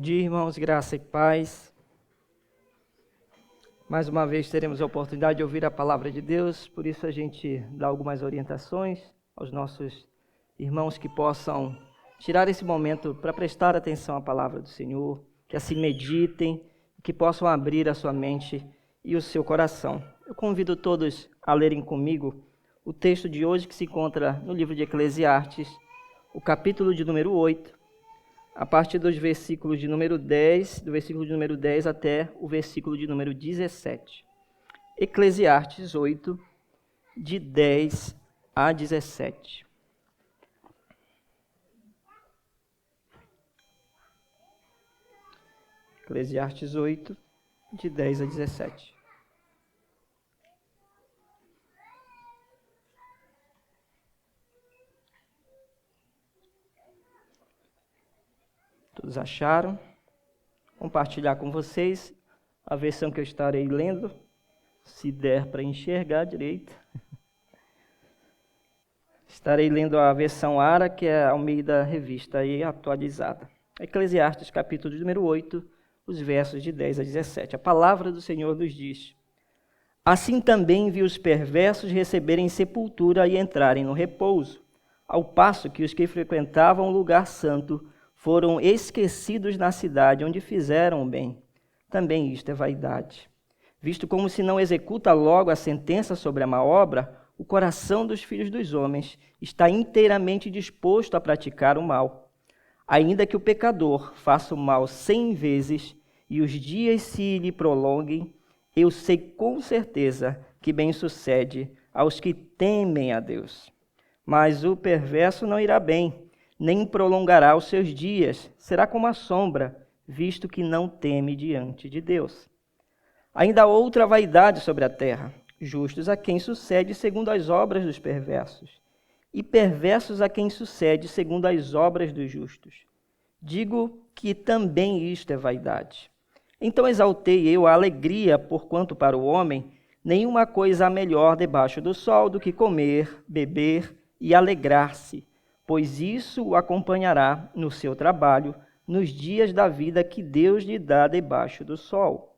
dia, irmãos, graça e paz. Mais uma vez teremos a oportunidade de ouvir a palavra de Deus, por isso a gente dá algumas orientações aos nossos irmãos que possam tirar esse momento para prestar atenção à palavra do Senhor, que assim meditem, que possam abrir a sua mente e o seu coração. Eu convido todos a lerem comigo o texto de hoje que se encontra no livro de Eclesiastes, o capítulo de número 8, a partir dos versículos de número 10, do versículo de número 10 até o versículo de número 17. Eclesiastes 8, de 10 a 17. Eclesiastes 8, de 10 a 17. Todos acharam? Compartilhar com vocês a versão que eu estarei lendo, se der para enxergar direito. Estarei lendo a versão ARA, que é a Almeida Revista aí atualizada. Eclesiastes, capítulo número 8, os versos de 10 a 17. A palavra do Senhor nos diz: Assim também vi os perversos receberem sepultura e entrarem no repouso, ao passo que os que frequentavam o lugar santo foram esquecidos na cidade onde fizeram o bem. Também isto é vaidade. Visto como se não executa logo a sentença sobre a má obra, o coração dos filhos dos homens está inteiramente disposto a praticar o mal. Ainda que o pecador faça o mal 100 vezes e os dias se lhe prolonguem, eu sei com certeza que bem sucede aos que temem a Deus. Mas o perverso não irá bem, nem prolongará os seus dias, será como a sombra, visto que não teme diante de Deus. Ainda há outra vaidade sobre a terra, justos a quem sucede segundo as obras dos perversos, e perversos a quem sucede segundo as obras dos justos. Digo que também isto é vaidade. Então exaltei eu a alegria, porquanto para o homem nenhuma coisa há melhor debaixo do sol do que comer, beber e alegrar-se, pois isso o acompanhará no seu trabalho, nos dias da vida que Deus lhe dá debaixo do sol.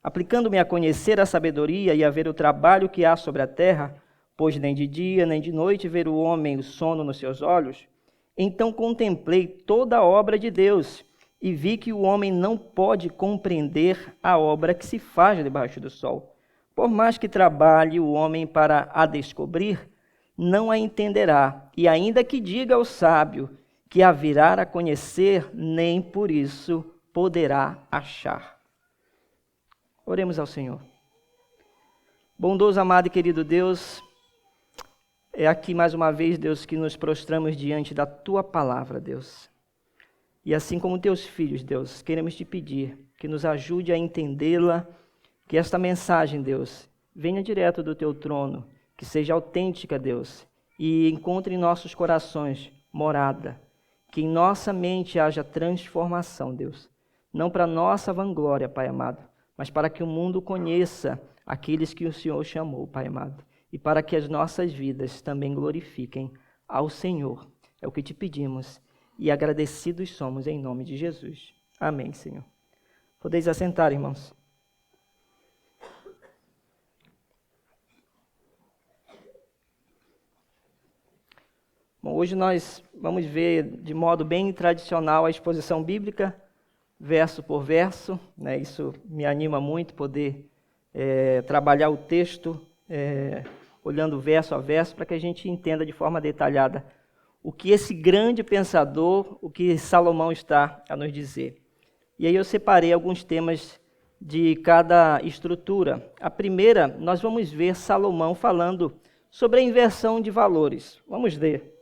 Aplicando-me a conhecer a sabedoria e a ver o trabalho que há sobre a terra, pois nem de dia nem de noite ver o homem o sono nos seus olhos, então contemplei toda a obra de Deus e vi que o homem não pode compreender a obra que se faz debaixo do sol. Por mais que trabalhe o homem para a descobrir, não a entenderá, e ainda que diga ao sábio que a virá a conhecer, nem por isso poderá achar. Oremos ao Senhor. Bondoso, amado e querido Deus, é aqui mais uma vez, Deus, que nos prostramos diante da Tua palavra, Deus. E assim como Teus filhos, Deus, queremos Te pedir que nos ajude a entendê-la, que esta mensagem, Deus, venha direto do Teu trono, que seja autêntica, Deus, e encontre em nossos corações morada, que em nossa mente haja transformação, Deus, não para nossa vanglória, Pai amado, mas para que o mundo conheça aqueles que o Senhor chamou, Pai amado, e para que as nossas vidas também glorifiquem ao Senhor. É o que te pedimos e agradecidos somos em nome de Jesus. Amém, Senhor. Podeis assentar, irmãos. Bom, hoje nós vamos ver de modo bem tradicional a exposição bíblica, verso por verso, né? Isso me anima muito poder trabalhar o texto, olhando verso a verso, para que a gente entenda de forma detalhada o que esse grande pensador, o que Salomão está a nos dizer. E aí eu separei alguns temas de cada estrutura. A primeira, nós vamos ver Salomão falando sobre a inversão de valores. Vamos ler.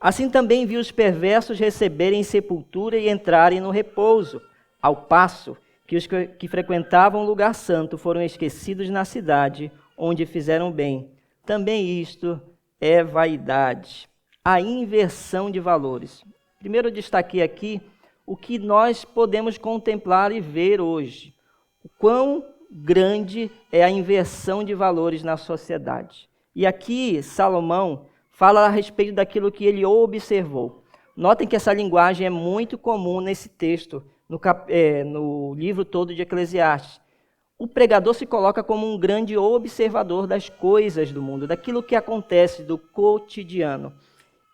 Assim também vi os perversos receberem sepultura e entrarem no repouso, ao passo que os que frequentavam o lugar santo foram esquecidos na cidade onde fizeram bem. Também isto é vaidade. A inversão de valores. Primeiro eu destaquei aqui o que nós podemos contemplar e ver hoje. O quão grande é a inversão de valores na sociedade. E aqui Salomão fala a respeito daquilo que ele observou. Notem que essa linguagem é muito comum nesse texto, no livro todo de Eclesiastes. O pregador se coloca como um grande observador das coisas do mundo, daquilo que acontece, do cotidiano.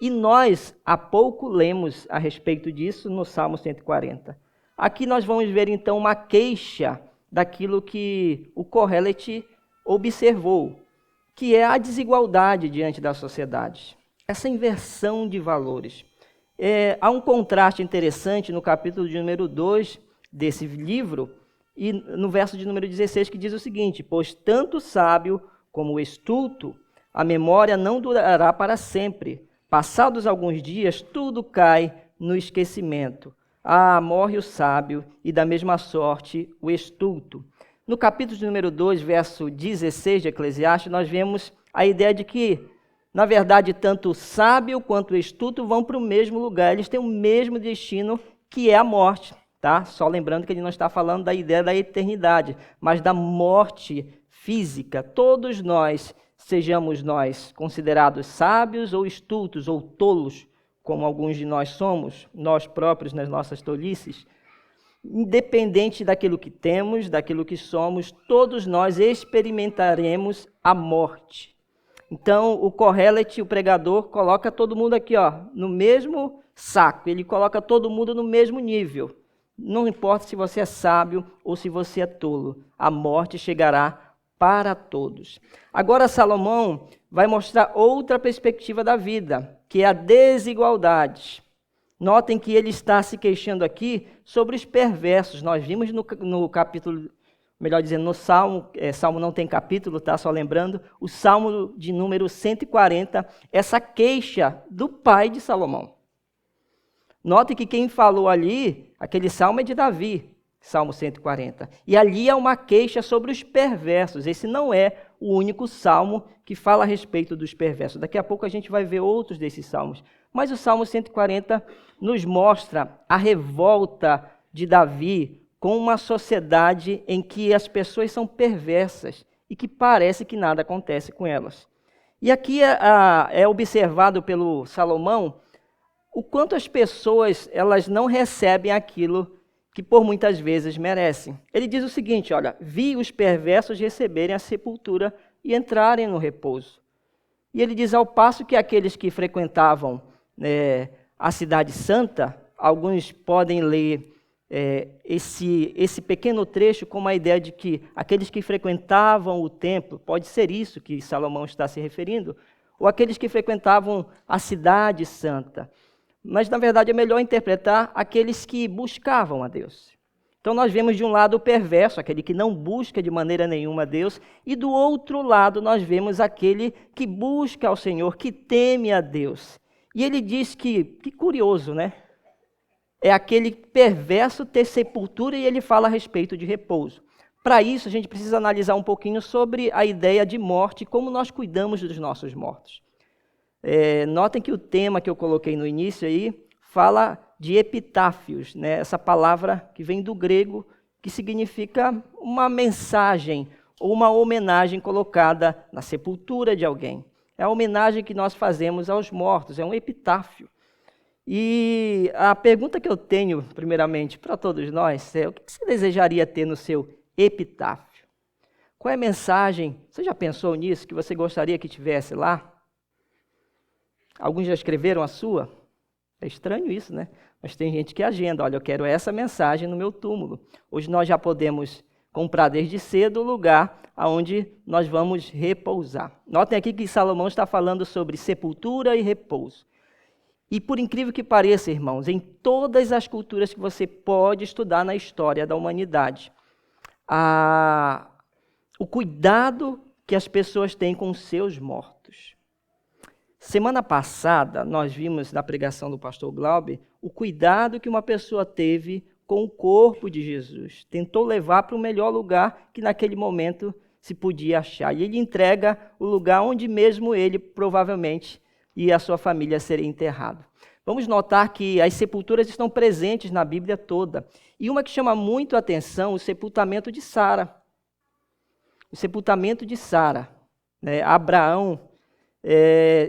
E nós, há pouco, lemos a respeito disso no Salmo 140. Aqui nós vamos ver, então, uma queixa daquilo que o Kohelet observou, que é a desigualdade diante da sociedade. Essa inversão de valores. Há um contraste interessante no capítulo de número 2 desse livro, e no verso de número 16, que diz o seguinte: pois tanto o sábio como o estulto, a memória não durará para sempre. Passados alguns dias, tudo cai no esquecimento. Morre o sábio, e da mesma sorte o estulto. No capítulo de número 2, verso 16 de Eclesiastes, nós vemos a ideia de que, na verdade, tanto o sábio quanto o estulto vão para o mesmo lugar. Eles têm o mesmo destino, que é a morte. Tá? Só lembrando que ele não está falando da ideia da eternidade, mas da morte física. Todos nós, sejamos nós considerados sábios ou estultos ou tolos, como alguns de nós somos, nós próprios nas nossas tolices, independente daquilo que temos, daquilo que somos, todos nós experimentaremos a morte. Então, o Kohelet, o pregador, coloca todo mundo aqui, no mesmo saco, ele coloca todo mundo no mesmo nível. Não importa se você é sábio ou se você é tolo, a morte chegará para todos. Agora Salomão vai mostrar outra perspectiva da vida, que é a desigualdade. Notem que ele está se queixando aqui sobre os perversos. Nós vimos no capítulo, melhor dizendo, no Salmo, Salmo não tem capítulo, tá? Só lembrando, o Salmo de número 140, essa queixa do pai de Salomão. Note que quem falou ali, aquele salmo é de Davi, Salmo 140. E ali há uma queixa sobre os perversos. Esse não é o único salmo que fala a respeito dos perversos. Daqui a pouco a gente vai ver outros desses salmos. Mas o Salmo 140 nos mostra a revolta de Davi com uma sociedade em que as pessoas são perversas e que parece que nada acontece com elas. E aqui é observado pelo Salomão o quanto as pessoas elas não recebem aquilo que por muitas vezes merecem. Ele diz o seguinte, olha, vi os perversos receberem a sepultura e entrarem no repouso. E ele diz, ao passo que aqueles que frequentavam a cidade santa, alguns podem ler esse pequeno trecho como a ideia de que aqueles que frequentavam o templo, pode ser isso que Salomão está se referindo, ou aqueles que frequentavam a cidade santa. Mas, na verdade, é melhor interpretar aqueles que buscavam a Deus. Então, nós vemos de um lado o perverso, aquele que não busca de maneira nenhuma a Deus, e do outro lado nós vemos aquele que busca ao Senhor, que teme a Deus. E ele diz que curioso, né? É aquele perverso ter sepultura e ele fala a respeito de repouso. Para isso, a gente precisa analisar um pouquinho sobre a ideia de morte e como nós cuidamos dos nossos mortos. Notem que o tema que eu coloquei no início aí fala de epitáfios, né? Essa palavra que vem do grego, que significa uma mensagem ou uma homenagem colocada na sepultura de alguém. É a homenagem que nós fazemos aos mortos, é um epitáfio. E a pergunta que eu tenho, primeiramente, para todos nós é: o que você desejaria ter no seu epitáfio? Qual é a mensagem? Você já pensou nisso, que você gostaria que tivesse lá? Alguns já escreveram a sua? É estranho isso, né? Mas tem gente que agenda, olha, eu quero essa mensagem no meu túmulo. Hoje nós já podemos comprar desde cedo o lugar onde nós vamos repousar. Notem aqui que Salomão está falando sobre sepultura e repouso. E por incrível que pareça, irmãos, em todas as culturas que você pode estudar na história da humanidade, o cuidado que as pessoas têm com os seus mortos. Semana passada, nós vimos na pregação do pastor Glaube o cuidado que uma pessoa teve com o corpo de Jesus. Tentou levar para o melhor lugar que naquele momento se podia achar. E ele entrega o lugar onde mesmo ele provavelmente e a sua família serem enterrados. Vamos notar que as sepulturas estão presentes na Bíblia toda. E uma que chama muito a atenção, o sepultamento de Sara. O sepultamento de Sara. Abraão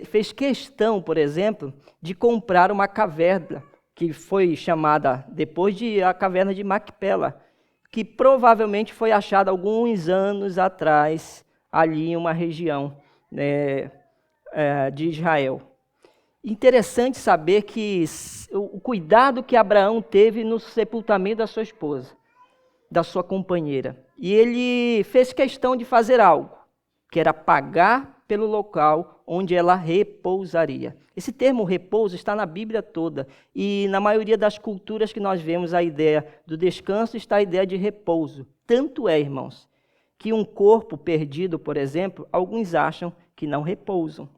fez questão, por exemplo, de comprar uma caverna, que foi chamada depois de a caverna de Macpela, que provavelmente foi achada alguns anos atrás, ali em uma região de Israel. Interessante saber que o cuidado que Abraão teve no sepultamento da sua esposa, da sua companheira. E ele fez questão de fazer algo, que era pagar pelo local onde ela repousaria. Esse termo repouso está na Bíblia toda, e na maioria das culturas que nós vemos a ideia do descanso está a ideia de repouso. Tanto é, irmãos, que um corpo perdido, por exemplo, alguns acham que não repousam.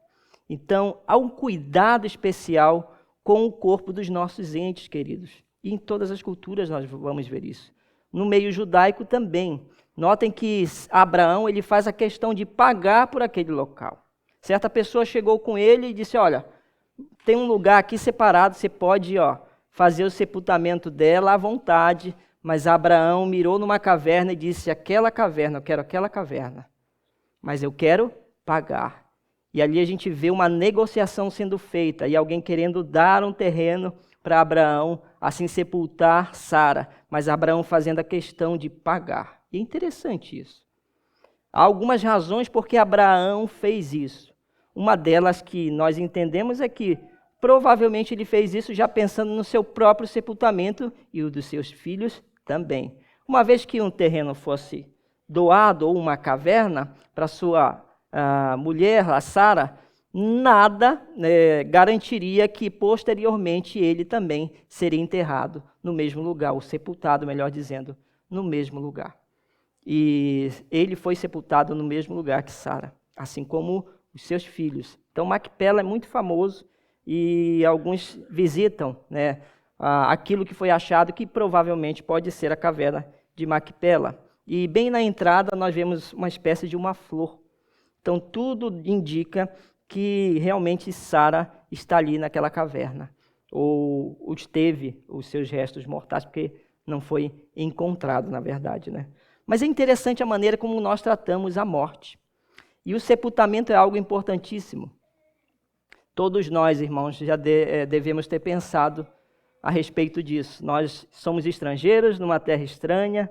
Então, há um cuidado especial com o corpo dos nossos entes queridos. E em todas as culturas nós vamos ver isso. No meio judaico também. Notem que Abraão ele faz a questão de pagar por aquele local. Certa pessoa chegou com ele e disse, olha, tem um lugar aqui separado, você pode fazer o sepultamento dela à vontade. Mas Abraão mirou numa caverna e disse, aquela caverna, eu quero aquela caverna. Mas eu quero pagar. E ali a gente vê uma negociação sendo feita e alguém querendo dar um terreno para Abraão, assim sepultar Sara, mas Abraão fazendo a questão de pagar. E é interessante isso. Há algumas razões por que Abraão fez isso. Uma delas que nós entendemos é que provavelmente ele fez isso já pensando no seu próprio sepultamento e o dos seus filhos também. Uma vez que um terreno fosse doado ou uma caverna para sua mulher, a Sara, nada garantiria que posteriormente ele também seria enterrado no mesmo lugar, ou sepultado, melhor dizendo, no mesmo lugar. E ele foi sepultado no mesmo lugar que Sara, assim como os seus filhos. Então Macpela é muito famoso e alguns visitam aquilo que foi achado que provavelmente pode ser a caverna de Macpela. E bem na entrada nós vemos uma espécie de uma flor. Então, tudo indica que realmente Sara está ali naquela caverna, ou esteve os seus restos mortais, porque não foi encontrado, na verdade. Mas é interessante a maneira como nós tratamos a morte. E o sepultamento é algo importantíssimo. Todos nós, irmãos, já devemos ter pensado a respeito disso. Nós somos estrangeiros numa terra estranha,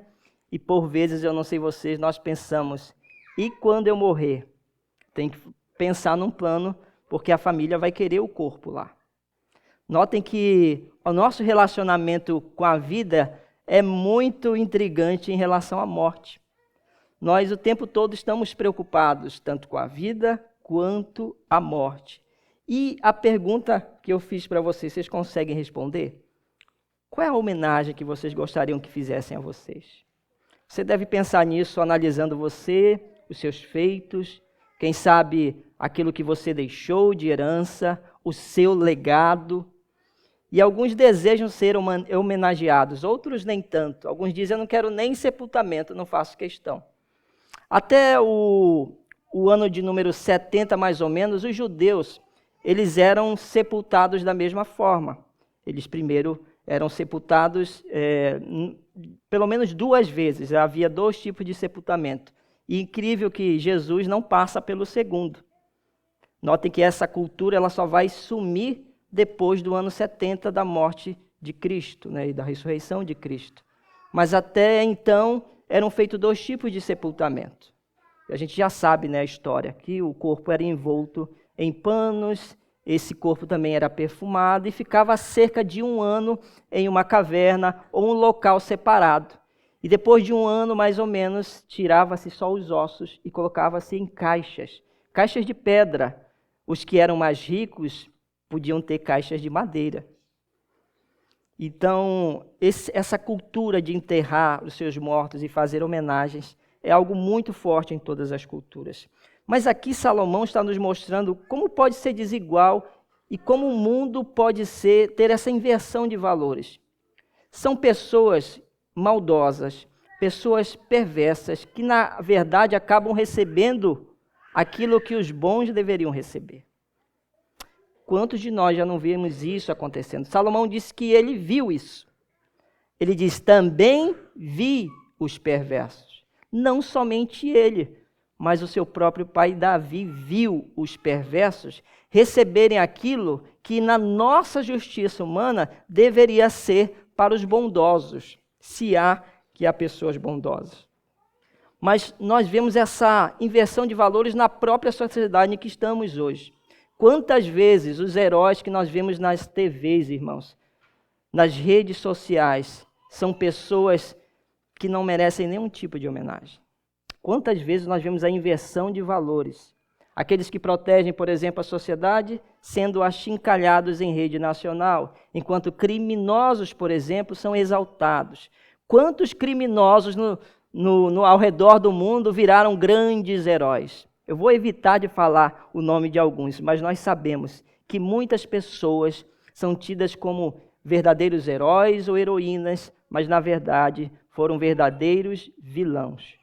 e por vezes, eu não sei vocês, nós pensamos, e quando eu morrer? Tem que pensar num plano, porque a família vai querer o corpo lá. Notem que o nosso relacionamento com a vida é muito intrigante em relação à morte. Nós o tempo todo estamos preocupados, tanto com a vida quanto a morte. E a pergunta que eu fiz para vocês conseguem responder? Qual é a homenagem que vocês gostariam que fizessem a vocês? Você deve pensar nisso analisando você, os seus feitos, quem sabe aquilo que você deixou de herança, o seu legado. E alguns desejam ser homenageados, outros nem tanto. Alguns dizem, eu não quero nem sepultamento, não faço questão. Até o ano de número 70, mais ou menos, os judeus, eles eram sepultados da mesma forma. Eles primeiro eram sepultados pelo menos 2 vezes. Havia 2 tipos de sepultamento. E incrível que Jesus não passa pelo segundo. Notem que essa cultura ela só vai sumir depois do ano 70 da morte de Cristo, e da ressurreição de Cristo. Mas até então eram feitos 2 tipos de sepultamento. A gente já sabe a história, que o corpo era envolto em panos, esse corpo também era perfumado e ficava cerca de 1 ano em uma caverna ou um local separado. E depois de 1 ano, mais ou menos, tirava-se só os ossos e colocava-se em caixas de pedra. Os que eram mais ricos podiam ter caixas de madeira. Então, essa cultura de enterrar os seus mortos e fazer homenagens é algo muito forte em todas as culturas. Mas aqui Salomão está nos mostrando como pode ser desigual e como o mundo pode ter essa inversão de valores. São pessoas maldosas, pessoas perversas, que na verdade acabam recebendo aquilo que os bons deveriam receber. Quantos de nós já não vimos isso acontecendo? Salomão disse que ele viu isso. Ele diz, também vi os perversos. Não somente ele, mas o seu próprio pai Davi viu os perversos receberem aquilo que na nossa justiça humana deveria ser para os bondosos, se há que há pessoas bondosas. Mas nós vemos essa inversão de valores na própria sociedade em que estamos hoje. Quantas vezes os heróis que nós vemos nas TVs, irmãos, nas redes sociais, são pessoas que não merecem nenhum tipo de homenagem. Quantas vezes nós vemos a inversão de valores? Aqueles que protegem, por exemplo, a sociedade, sendo achincalhados em rede nacional, enquanto criminosos, por exemplo, são exaltados. Quantos criminosos ao redor do mundo viraram grandes heróis? Eu vou evitar de falar o nome de alguns, mas nós sabemos que muitas pessoas são tidas como verdadeiros heróis ou heroínas, mas na verdade foram verdadeiros vilões.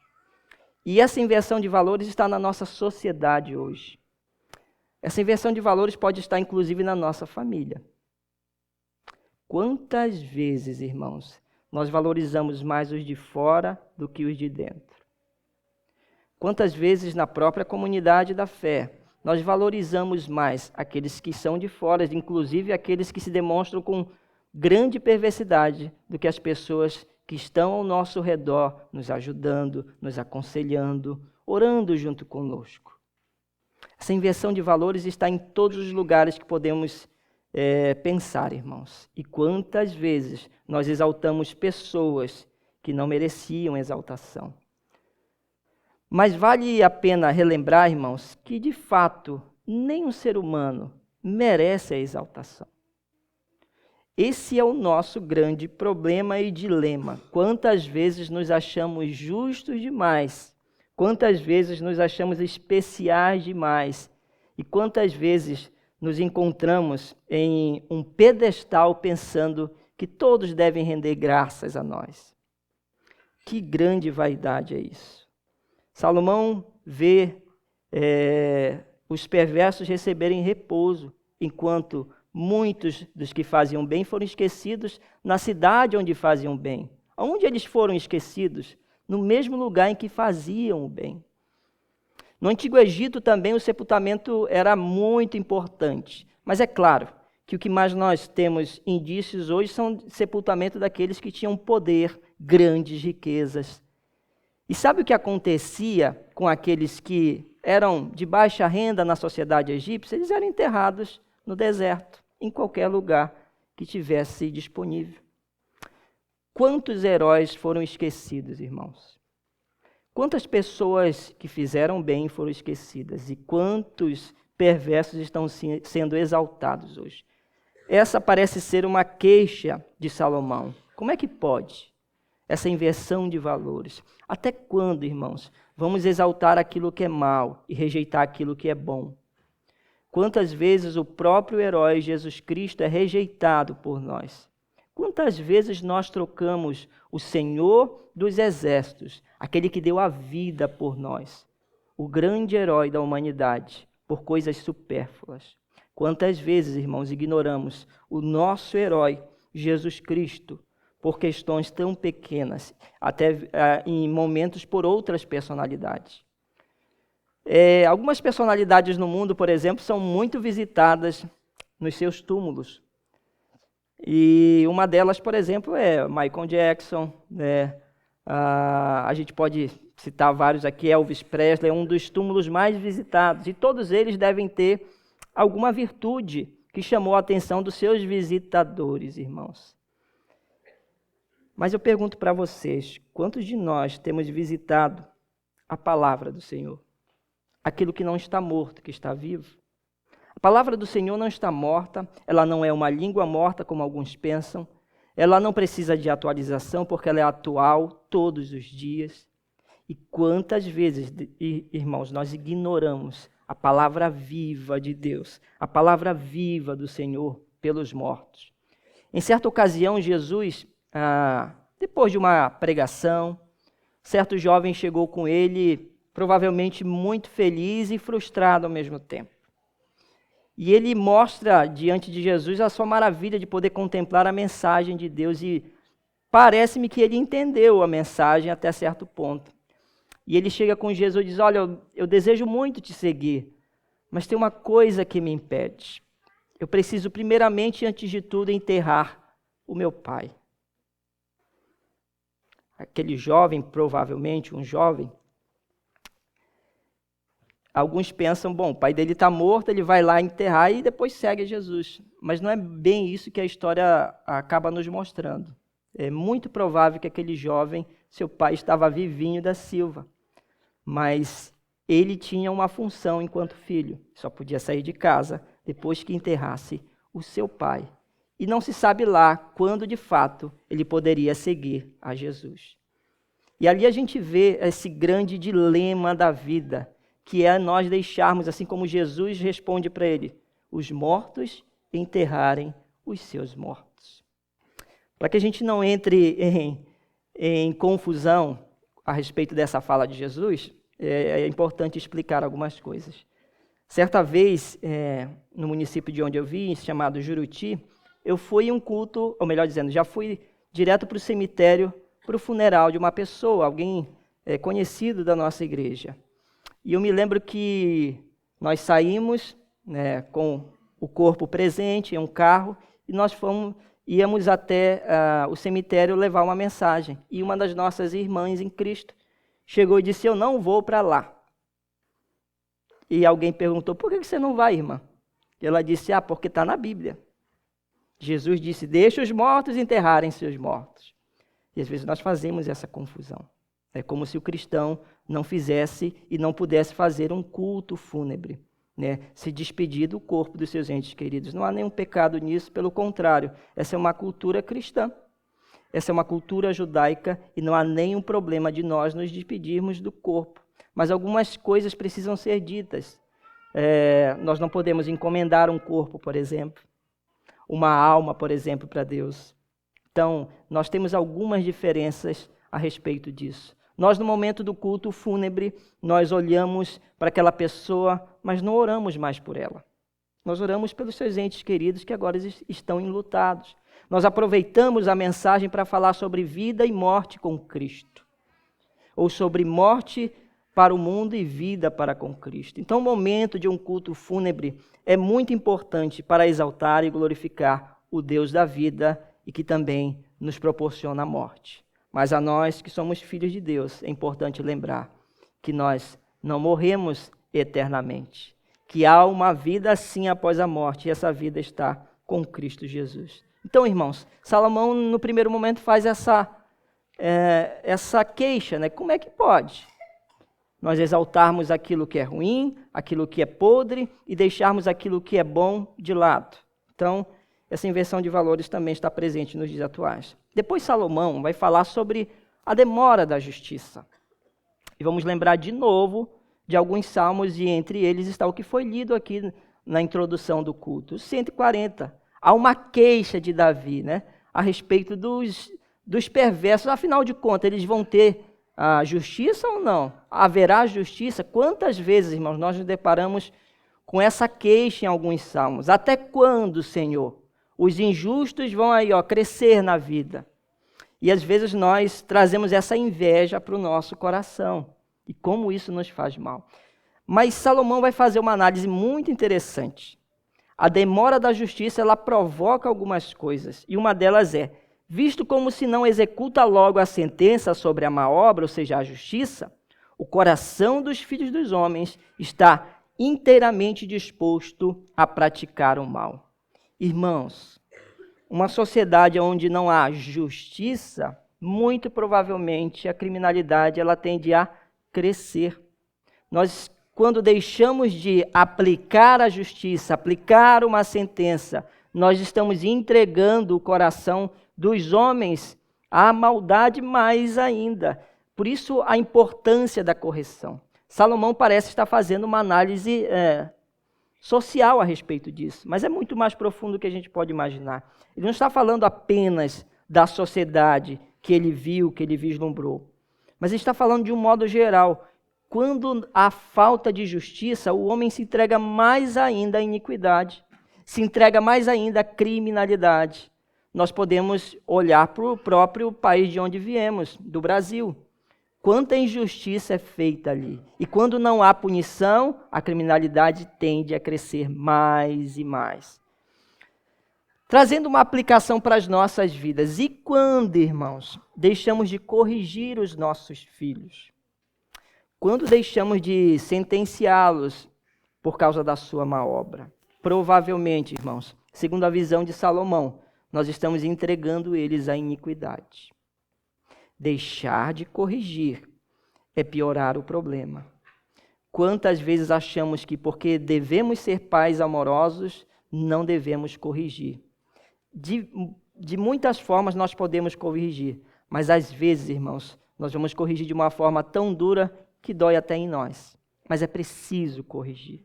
E essa inversão de valores está na nossa sociedade hoje. Essa inversão de valores pode estar inclusive na nossa família. Quantas vezes, irmãos, nós valorizamos mais os de fora do que os de dentro? Quantas vezes na própria comunidade da fé nós valorizamos mais aqueles que são de fora, inclusive aqueles que se demonstram com grande perversidade, do que as pessoas que estão ao nosso redor, nos ajudando, nos aconselhando, orando junto conosco. Essa inversão de valores está em todos os lugares que podemos pensar, irmãos. E quantas vezes nós exaltamos pessoas que não mereciam exaltação. Mas vale a pena relembrar, irmãos, que de fato nenhum ser humano merece a exaltação. Esse é o nosso grande problema e dilema. Quantas vezes nos achamos justos demais? Quantas vezes nos achamos especiais demais? E quantas vezes nos encontramos em um pedestal pensando que todos devem render graças a nós? Que grande vaidade é isso! Salomão vê os perversos receberem repouso, enquanto muitos dos que faziam bem foram esquecidos na cidade onde faziam bem. Onde eles foram esquecidos? No mesmo lugar em que faziam o bem. No Antigo Egito também o sepultamento era muito importante. Mas é claro que o que mais nós temos indícios hoje são sepultamento daqueles que tinham poder, grandes riquezas. E sabe o que acontecia com aqueles que eram de baixa renda na sociedade egípcia? Eles eram enterrados no deserto, em qualquer lugar que tivesse disponível. Quantos heróis foram esquecidos, irmãos? Quantas pessoas que fizeram bem foram esquecidas? E quantos perversos estão sendo exaltados hoje? Essa parece ser uma queixa de Salomão. Como é que pode? Essa inversão de valores. Até quando, irmãos, vamos exaltar aquilo que é mal e rejeitar aquilo que é bom? Quantas vezes o próprio herói Jesus Cristo é rejeitado por nós? Quantas vezes nós trocamos o Senhor dos exércitos, aquele que deu a vida por nós, o grande herói da humanidade, por coisas supérfluas? Quantas vezes, irmãos, ignoramos o nosso herói, Jesus Cristo, por questões tão pequenas, até em momentos por outras personalidades? Algumas personalidades no mundo, por exemplo, são muito visitadas nos seus túmulos. E uma delas, por exemplo, é Michael Jackson, a gente pode citar vários aqui, Elvis Presley, é um dos túmulos mais visitados. E todos eles devem ter alguma virtude que chamou a atenção dos seus visitadores, irmãos. Mas eu pergunto para vocês, quantos de nós temos visitado a palavra do Senhor? Aquilo que não está morto, que está vivo. A palavra do Senhor não está morta, ela não é uma língua morta, como alguns pensam. Ela não precisa de atualização, porque ela é atual todos os dias. E quantas vezes, irmãos, nós ignoramos a palavra viva de Deus, a palavra viva do Senhor pelos mortos. Em certa ocasião, Jesus, depois de uma pregação, certo jovem chegou com ele, provavelmente muito feliz e frustrado ao mesmo tempo. E ele mostra diante de Jesus a sua maravilha de poder contemplar a mensagem de Deus, e parece-me que ele entendeu a mensagem até certo ponto. E ele chega com Jesus e diz, olha, eu desejo muito te seguir, mas tem uma coisa que me impede. Eu preciso primeiramente, antes de tudo, enterrar o meu pai. Aquele jovem, provavelmente um jovem, alguns pensam, bom, o pai dele está morto, ele vai lá enterrar e depois segue Jesus. Mas não é bem isso que a história acaba nos mostrando. É muito provável que aquele jovem, seu pai estava vivinho da Silva, mas ele tinha uma função enquanto filho, só podia sair de casa depois que enterrasse o seu pai. E não se sabe lá quando, de fato, ele poderia seguir a Jesus. E ali a gente vê esse grande dilema da vida, que é nós deixarmos, assim como Jesus responde para ele, os mortos enterrarem os seus mortos. Para que a gente não entre em confusão a respeito dessa fala de Jesus, é importante explicar algumas coisas. Certa vez, no município de onde eu vim, chamado Juruti, eu fui em um culto, ou melhor dizendo, já fui direto para o cemitério, para o funeral de uma pessoa, alguém conhecido da nossa igreja. E eu me lembro que nós saímos, né, com o corpo presente em um carro, e nós íamos até o cemitério levar uma mensagem. E uma das nossas irmãs em Cristo chegou e disse, eu não vou para lá. E alguém perguntou, por que você não vai, irmã? E ela disse, porque está na Bíblia. Jesus disse, deixa os mortos enterrarem seus mortos. E às vezes nós fazemos essa confusão. É como se o cristão não fizesse e não pudesse fazer um culto fúnebre, né? Se despedir do corpo dos seus entes queridos. Não há nenhum pecado nisso, pelo contrário. Essa é uma cultura cristã. Essa é uma cultura judaica e não há nenhum problema de nós nos despedirmos do corpo. Mas algumas coisas precisam ser ditas. Nós não podemos encomendar um corpo, por exemplo. Uma alma, por exemplo, para Deus. Então, nós temos algumas diferenças a respeito disso. Nós, no momento do culto fúnebre, nós olhamos para aquela pessoa, mas não oramos mais por ela. Nós oramos pelos seus entes queridos que agora estão enlutados. Nós aproveitamos a mensagem para falar sobre vida e morte com Cristo. Ou sobre morte para o mundo e vida para com Cristo. Então, o momento de um culto fúnebre é muito importante para exaltar e glorificar o Deus da vida e que também nos proporciona a morte. Mas a nós que somos filhos de Deus, é importante lembrar que nós não morremos eternamente, que há uma vida sim após a morte, e essa vida está com Cristo Jesus. Então, irmãos, Salomão no primeiro momento faz essa queixa, né? Como é que pode nós exaltarmos aquilo que é ruim, aquilo que é podre, e deixarmos aquilo que é bom de lado? Então, essa inversão de valores também está presente nos dias atuais. Depois Salomão vai falar sobre a demora da justiça. E vamos lembrar de novo de alguns salmos, e entre eles está o que foi lido aqui na introdução do culto. Os 140. Há uma queixa de Davi, né, a respeito dos perversos. Afinal de contas, eles vão ter a justiça ou não? Haverá justiça? Quantas vezes, irmãos, nós nos deparamos com essa queixa em alguns salmos? Até quando, Senhor? Os injustos vão aí, crescer na vida. E às vezes nós trazemos essa inveja para o nosso coração. E como isso nos faz mal. Mas Salomão vai fazer uma análise muito interessante. A demora da justiça, ela provoca algumas coisas. E uma delas é, visto como se não executa logo a sentença sobre a má obra, ou seja, a justiça, o coração dos filhos dos homens está inteiramente disposto a praticar o mal. Irmãos, uma sociedade onde não há justiça, muito provavelmente a criminalidade ela tende a crescer. Nós, quando deixamos de aplicar a justiça, aplicar uma sentença, nós estamos entregando o coração dos homens à maldade mais ainda. Por isso, a importância da correção. Salomão parece estar fazendo uma análise social a respeito disso, mas é muito mais profundo do que a gente pode imaginar. Ele não está falando apenas da sociedade que ele viu, que ele vislumbrou, mas ele está falando de um modo geral. Quando há falta de justiça, o homem se entrega mais ainda à iniquidade, se entrega mais ainda à criminalidade. Nós podemos olhar para o próprio país de onde viemos, do Brasil. quanta injustiça é feita ali. E quando não há punição, a criminalidade tende a crescer mais e mais. Trazendo uma aplicação para as nossas vidas. E quando, irmãos, deixamos de corrigir os nossos filhos? Quando deixamos de sentenciá-los por causa da sua má obra? Provavelmente, irmãos, segundo a visão de Salomão, nós estamos entregando eles à iniquidade. Deixar de corrigir é piorar o problema. Quantas vezes achamos que porque devemos ser pais amorosos, não devemos corrigir? De muitas formas nós podemos corrigir, mas às vezes, irmãos, nós vamos corrigir de uma forma tão dura que dói até em nós. Mas é preciso corrigir.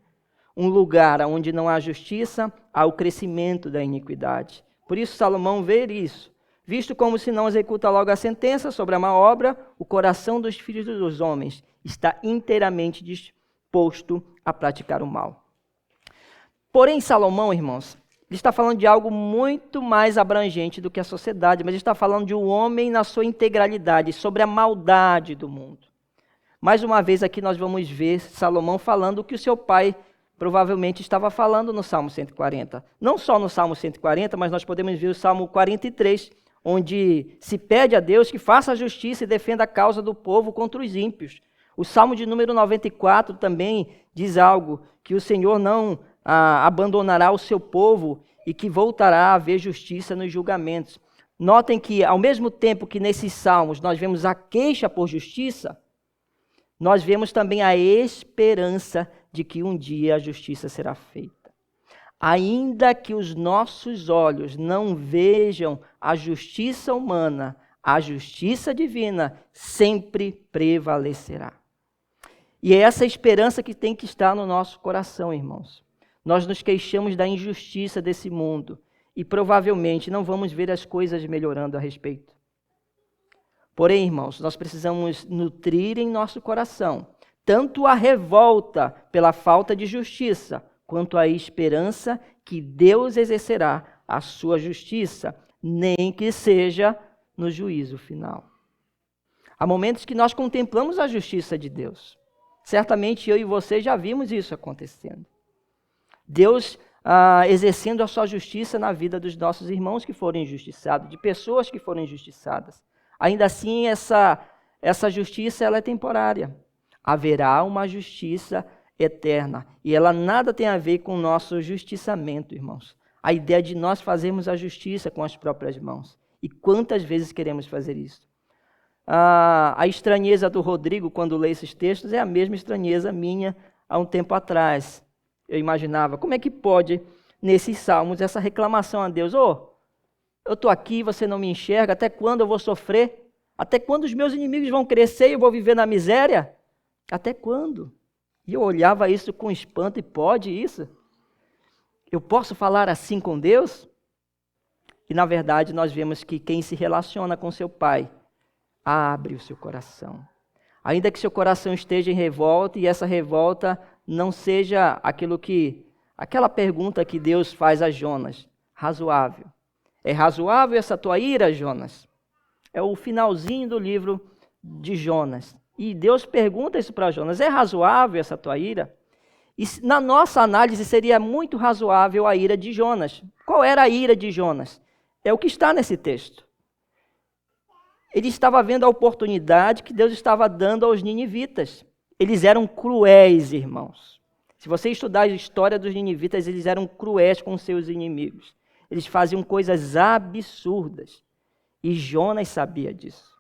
Um lugar onde não há justiça, há o crescimento da iniquidade. Por isso Salomão vê isso. Visto como se não executa logo a sentença sobre a má obra, o coração dos filhos dos homens está inteiramente disposto a praticar o mal. Porém, Salomão, irmãos, ele está falando de algo muito mais abrangente do que a sociedade, mas ele está falando de um homem na sua integralidade, sobre a maldade do mundo. Mais uma vez aqui nós vamos ver Salomão falando o que o seu pai provavelmente estava falando no Salmo 140. Não só no Salmo 140, mas nós podemos ver o Salmo 43, onde se pede a Deus que faça a justiça e defenda a causa do povo contra os ímpios. O Salmo de número 94 também diz algo, que o Senhor não abandonará o seu povo e que voltará a haver justiça nos julgamentos. Notem que, ao mesmo tempo que nesses salmos nós vemos a queixa por justiça, nós vemos também a esperança de que um dia a justiça será feita. Ainda que os nossos olhos não vejam a justiça humana, a justiça divina sempre prevalecerá. E é essa esperança que tem que estar no nosso coração, irmãos. Nós nos queixamos da injustiça desse mundo e provavelmente não vamos ver as coisas melhorando a respeito. Porém, irmãos, nós precisamos nutrir em nosso coração tanto a revolta pela falta de justiça, quanto a esperança que Deus exercerá a sua justiça, nem que seja no juízo final. Há momentos que nós contemplamos a justiça de Deus. Certamente eu e você já vimos isso acontecendo. Deus exercendo a sua justiça na vida dos nossos irmãos que foram injustiçados, de pessoas que foram injustiçadas. Ainda assim, essa justiça ela é temporária. Haverá uma justiça eterna. E ela nada tem a ver com o nosso justiçamento, irmãos. A ideia de nós fazermos a justiça com as próprias mãos. E quantas vezes queremos fazer isso? A estranheza do Rodrigo, quando lê esses textos, é a mesma estranheza minha há um tempo atrás. Eu imaginava, como é que pode, nesses salmos, essa reclamação a Deus? Eu estou aqui, você não me enxerga, até quando eu vou sofrer? Até quando os meus inimigos vão crescer e eu vou viver na miséria? Até quando? E eu olhava isso com espanto, e pode isso? Eu posso falar assim com Deus? E na verdade nós vemos que quem se relaciona com seu Pai, abre o seu coração. Ainda que seu coração esteja em revolta e essa revolta não seja aquela pergunta que Deus faz a Jonas, razoável. É razoável essa tua ira, Jonas? É o finalzinho do livro de Jonas. E Deus pergunta isso para Jonas, é razoável essa tua ira? E na nossa análise seria muito razoável a ira de Jonas. Qual era a ira de Jonas? É o que está nesse texto. Ele estava vendo a oportunidade que Deus estava dando aos ninivitas. Eles eram cruéis, irmãos. Se você estudar a história dos ninivitas, eles eram cruéis com seus inimigos. Eles faziam coisas absurdas. E Jonas sabia disso.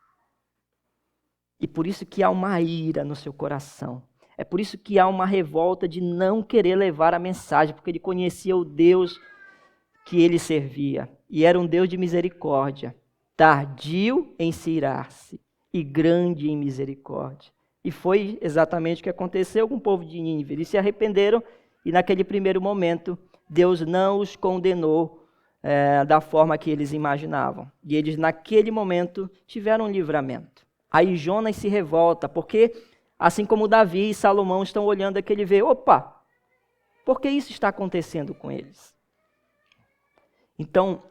E por isso que há uma ira no seu coração. É por isso que há uma revolta de não querer levar a mensagem, porque ele conhecia o Deus que ele servia. E era um Deus de misericórdia. Tardio em se irar-se e grande em misericórdia. E foi exatamente o que aconteceu com o povo de Nínive. Eles se arrependeram e naquele primeiro momento Deus não os condenou da forma que eles imaginavam. E eles naquele momento tiveram um livramento. Aí Jonas se revolta, porque assim como Davi e Salomão estão olhando aqui, ele vê, opa, por que isso está acontecendo com eles? Então,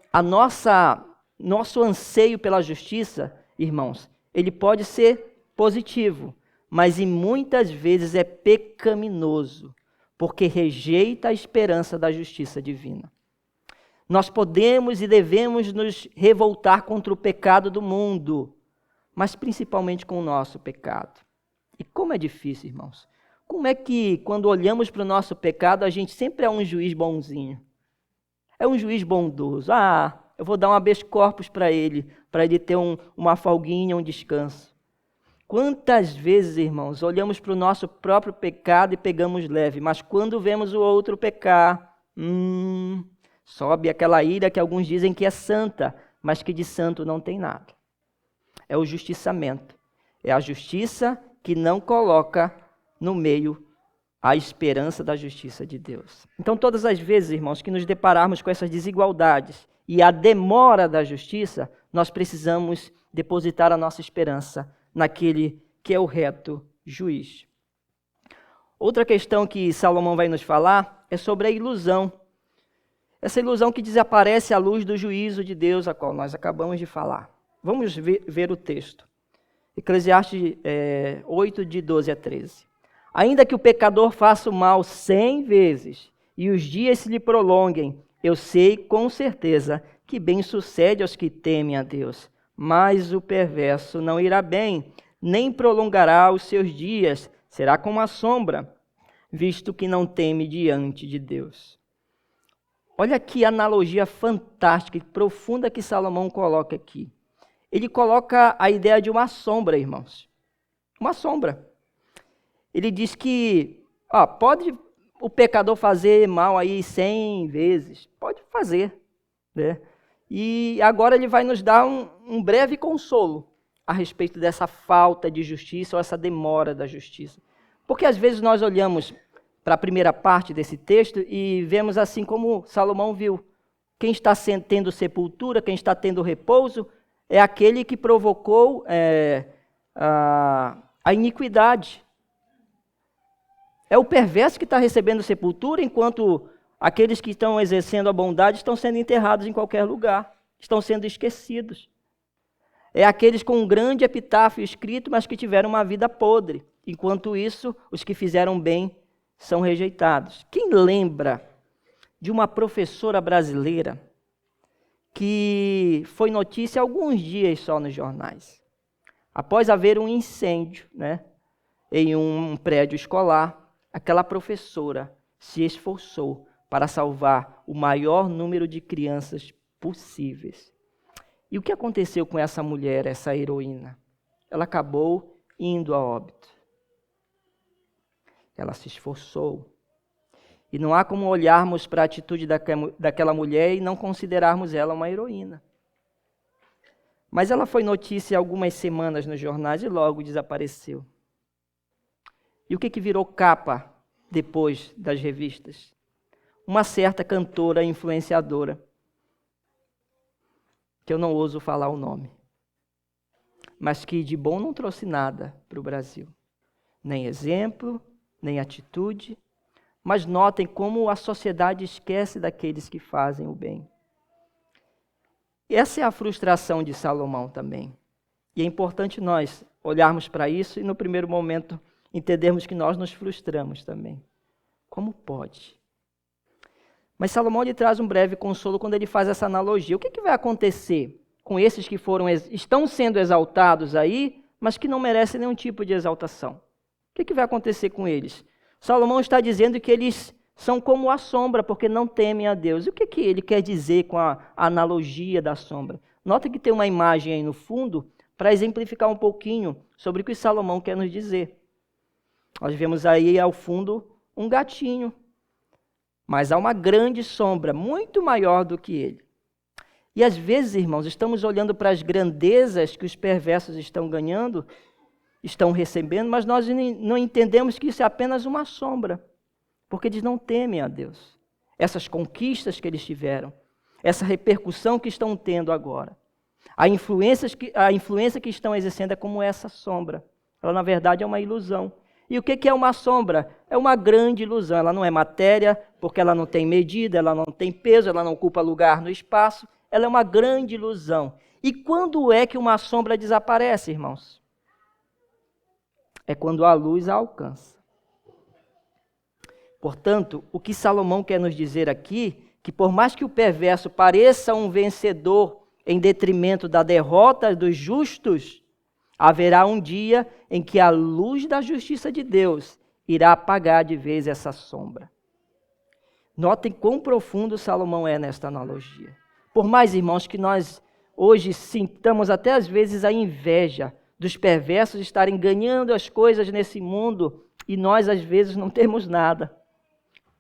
nosso anseio pela justiça, irmãos, ele pode ser positivo, mas e muitas vezes é pecaminoso, porque rejeita a esperança da justiça divina. Nós podemos e devemos nos revoltar contra o pecado do mundo, mas principalmente com o nosso pecado. E como é difícil, irmãos. Como é que, quando olhamos para o nosso pecado, a gente sempre é um juiz bonzinho? É um juiz bondoso. Eu vou dar um habeas corpus para ele ter uma folguinha, um descanso. Quantas vezes, irmãos, olhamos para o nosso próprio pecado e pegamos leve, mas quando vemos o outro pecar, sobe aquela ira que alguns dizem que é santa, mas que de santo não tem nada. É o justiçamento. É a justiça que não coloca no meio a esperança da justiça de Deus. Então, todas as vezes, irmãos, que nos depararmos com essas desigualdades e a demora da justiça, nós precisamos depositar a nossa esperança naquele que é o reto juiz. Outra questão que Salomão vai nos falar é sobre a ilusão. Essa ilusão que desaparece à luz do juízo de Deus, a qual nós acabamos de falar. Vamos ver o texto. Eclesiastes 8, de 12 a 13. Ainda que o pecador faça o mal 100 vezes e os dias se lhe prolonguem, eu sei com certeza que bem sucede aos que temem a Deus. Mas o perverso não irá bem, nem prolongará os seus dias, será como a sombra, visto que não teme diante de Deus. Olha que analogia fantástica e profunda que Salomão coloca aqui. Ele coloca a ideia de uma sombra, irmãos. Uma sombra. Ele diz que pode o pecador fazer mal aí 100 vezes. Pode fazer, né? E agora ele vai nos dar um breve consolo a respeito dessa falta de justiça ou essa demora da justiça. Porque às vezes nós olhamos para a primeira parte desse texto e vemos assim como Salomão viu. Quem está tendo sepultura, quem está tendo repouso, é aquele que provocou a iniquidade. É o perverso que está recebendo sepultura, enquanto aqueles que estão exercendo a bondade estão sendo enterrados em qualquer lugar, estão sendo esquecidos. É aqueles com um grande epitáfio escrito, mas que tiveram uma vida podre. Enquanto isso, os que fizeram bem são rejeitados. Quem lembra de uma professora brasileira que foi notícia há alguns dias só nos jornais? Após haver um incêndio, em um prédio escolar, aquela professora se esforçou para salvar o maior número de crianças possíveis. E o que aconteceu com essa mulher, essa heroína? Ela acabou indo a óbito. Ela se esforçou. E não há como olharmos para a atitude daquela mulher e não considerarmos ela uma heroína. Mas ela foi notícia há algumas semanas nos jornais e logo desapareceu. E o que virou capa depois das revistas? Uma certa cantora influenciadora, que eu não ouso falar o nome, mas que de bom não trouxe nada para o Brasil. Nem exemplo, nem atitude, mas notem como a sociedade esquece daqueles que fazem o bem. Essa é a frustração de Salomão também. E é importante nós olharmos para isso e no primeiro momento entendermos que nós nos frustramos também. Como pode? Mas Salomão lhe traz um breve consolo quando ele faz essa analogia. O que vai acontecer com esses que estão sendo exaltados aí, mas que não merecem nenhum tipo de exaltação? O que vai acontecer com eles? Salomão está dizendo que eles são como a sombra, porque não temem a Deus. E o que ele quer dizer com a analogia da sombra? Nota que tem uma imagem aí no fundo para exemplificar um pouquinho sobre o que Salomão quer nos dizer. Nós vemos aí ao fundo um gatinho, mas há uma grande sombra, muito maior do que ele. E às vezes, irmãos, estamos olhando para as grandezas que os perversos estão ganhando, estão recebendo, mas nós não entendemos que isso é apenas uma sombra, porque eles não temem a Deus. Essas conquistas que eles tiveram, essa repercussão que estão tendo agora, a influência que estão exercendo é como essa sombra. Ela, na verdade, é uma ilusão. E o que é uma sombra? É uma grande ilusão. Ela não é matéria, porque ela não tem medida, ela não tem peso, ela não ocupa lugar no espaço. Ela é uma grande ilusão. E quando é que uma sombra desaparece, irmãos? é quando a luz a alcança. Portanto, o que Salomão quer nos dizer aqui, que por mais que o perverso pareça um vencedor em detrimento da derrota dos justos, haverá um dia em que a luz da justiça de Deus irá apagar de vez essa sombra. Notem quão profundo Salomão é nesta analogia. Por mais, irmãos, que nós hoje sintamos até às vezes a inveja dos perversos estarem ganhando as coisas nesse mundo e nós às vezes não temos nada.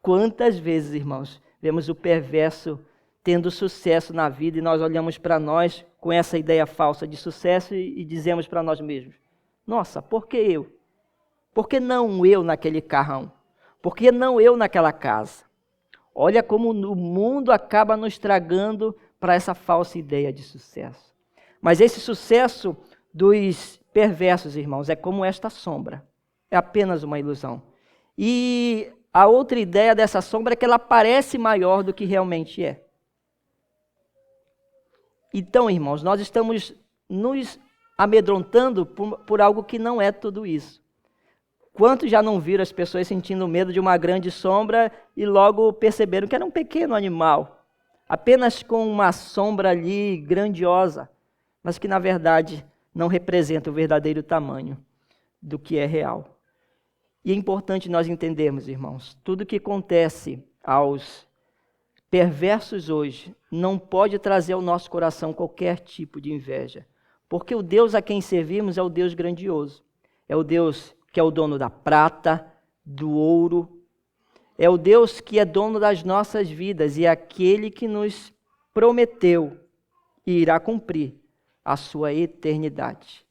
Quantas vezes, irmãos, vemos o perverso tendo sucesso na vida e nós olhamos para nós com essa ideia falsa de sucesso e dizemos para nós mesmos: nossa, por que eu? Por que não eu naquele carrão? Por que não eu naquela casa? Olha como o mundo acaba nos tragando para essa falsa ideia de sucesso. Mas esse sucesso dos perversos, irmãos, é como esta sombra. É apenas uma ilusão. E a outra ideia dessa sombra é que ela parece maior do que realmente é. Então, irmãos, nós estamos nos amedrontando por algo que não é tudo isso. Quantos já não viram as pessoas sentindo medo de uma grande sombra e logo perceberam que era um pequeno animal, apenas com uma sombra ali grandiosa, mas que na verdade não representa o verdadeiro tamanho do que é real. E é importante nós entendermos, irmãos, tudo que acontece aos perversos hoje não pode trazer ao nosso coração qualquer tipo de inveja, porque o Deus a quem servimos é o Deus grandioso, é o Deus que é o dono da prata, do ouro, é o Deus que é dono das nossas vidas e é aquele que nos prometeu e irá cumprir a sua eternidade.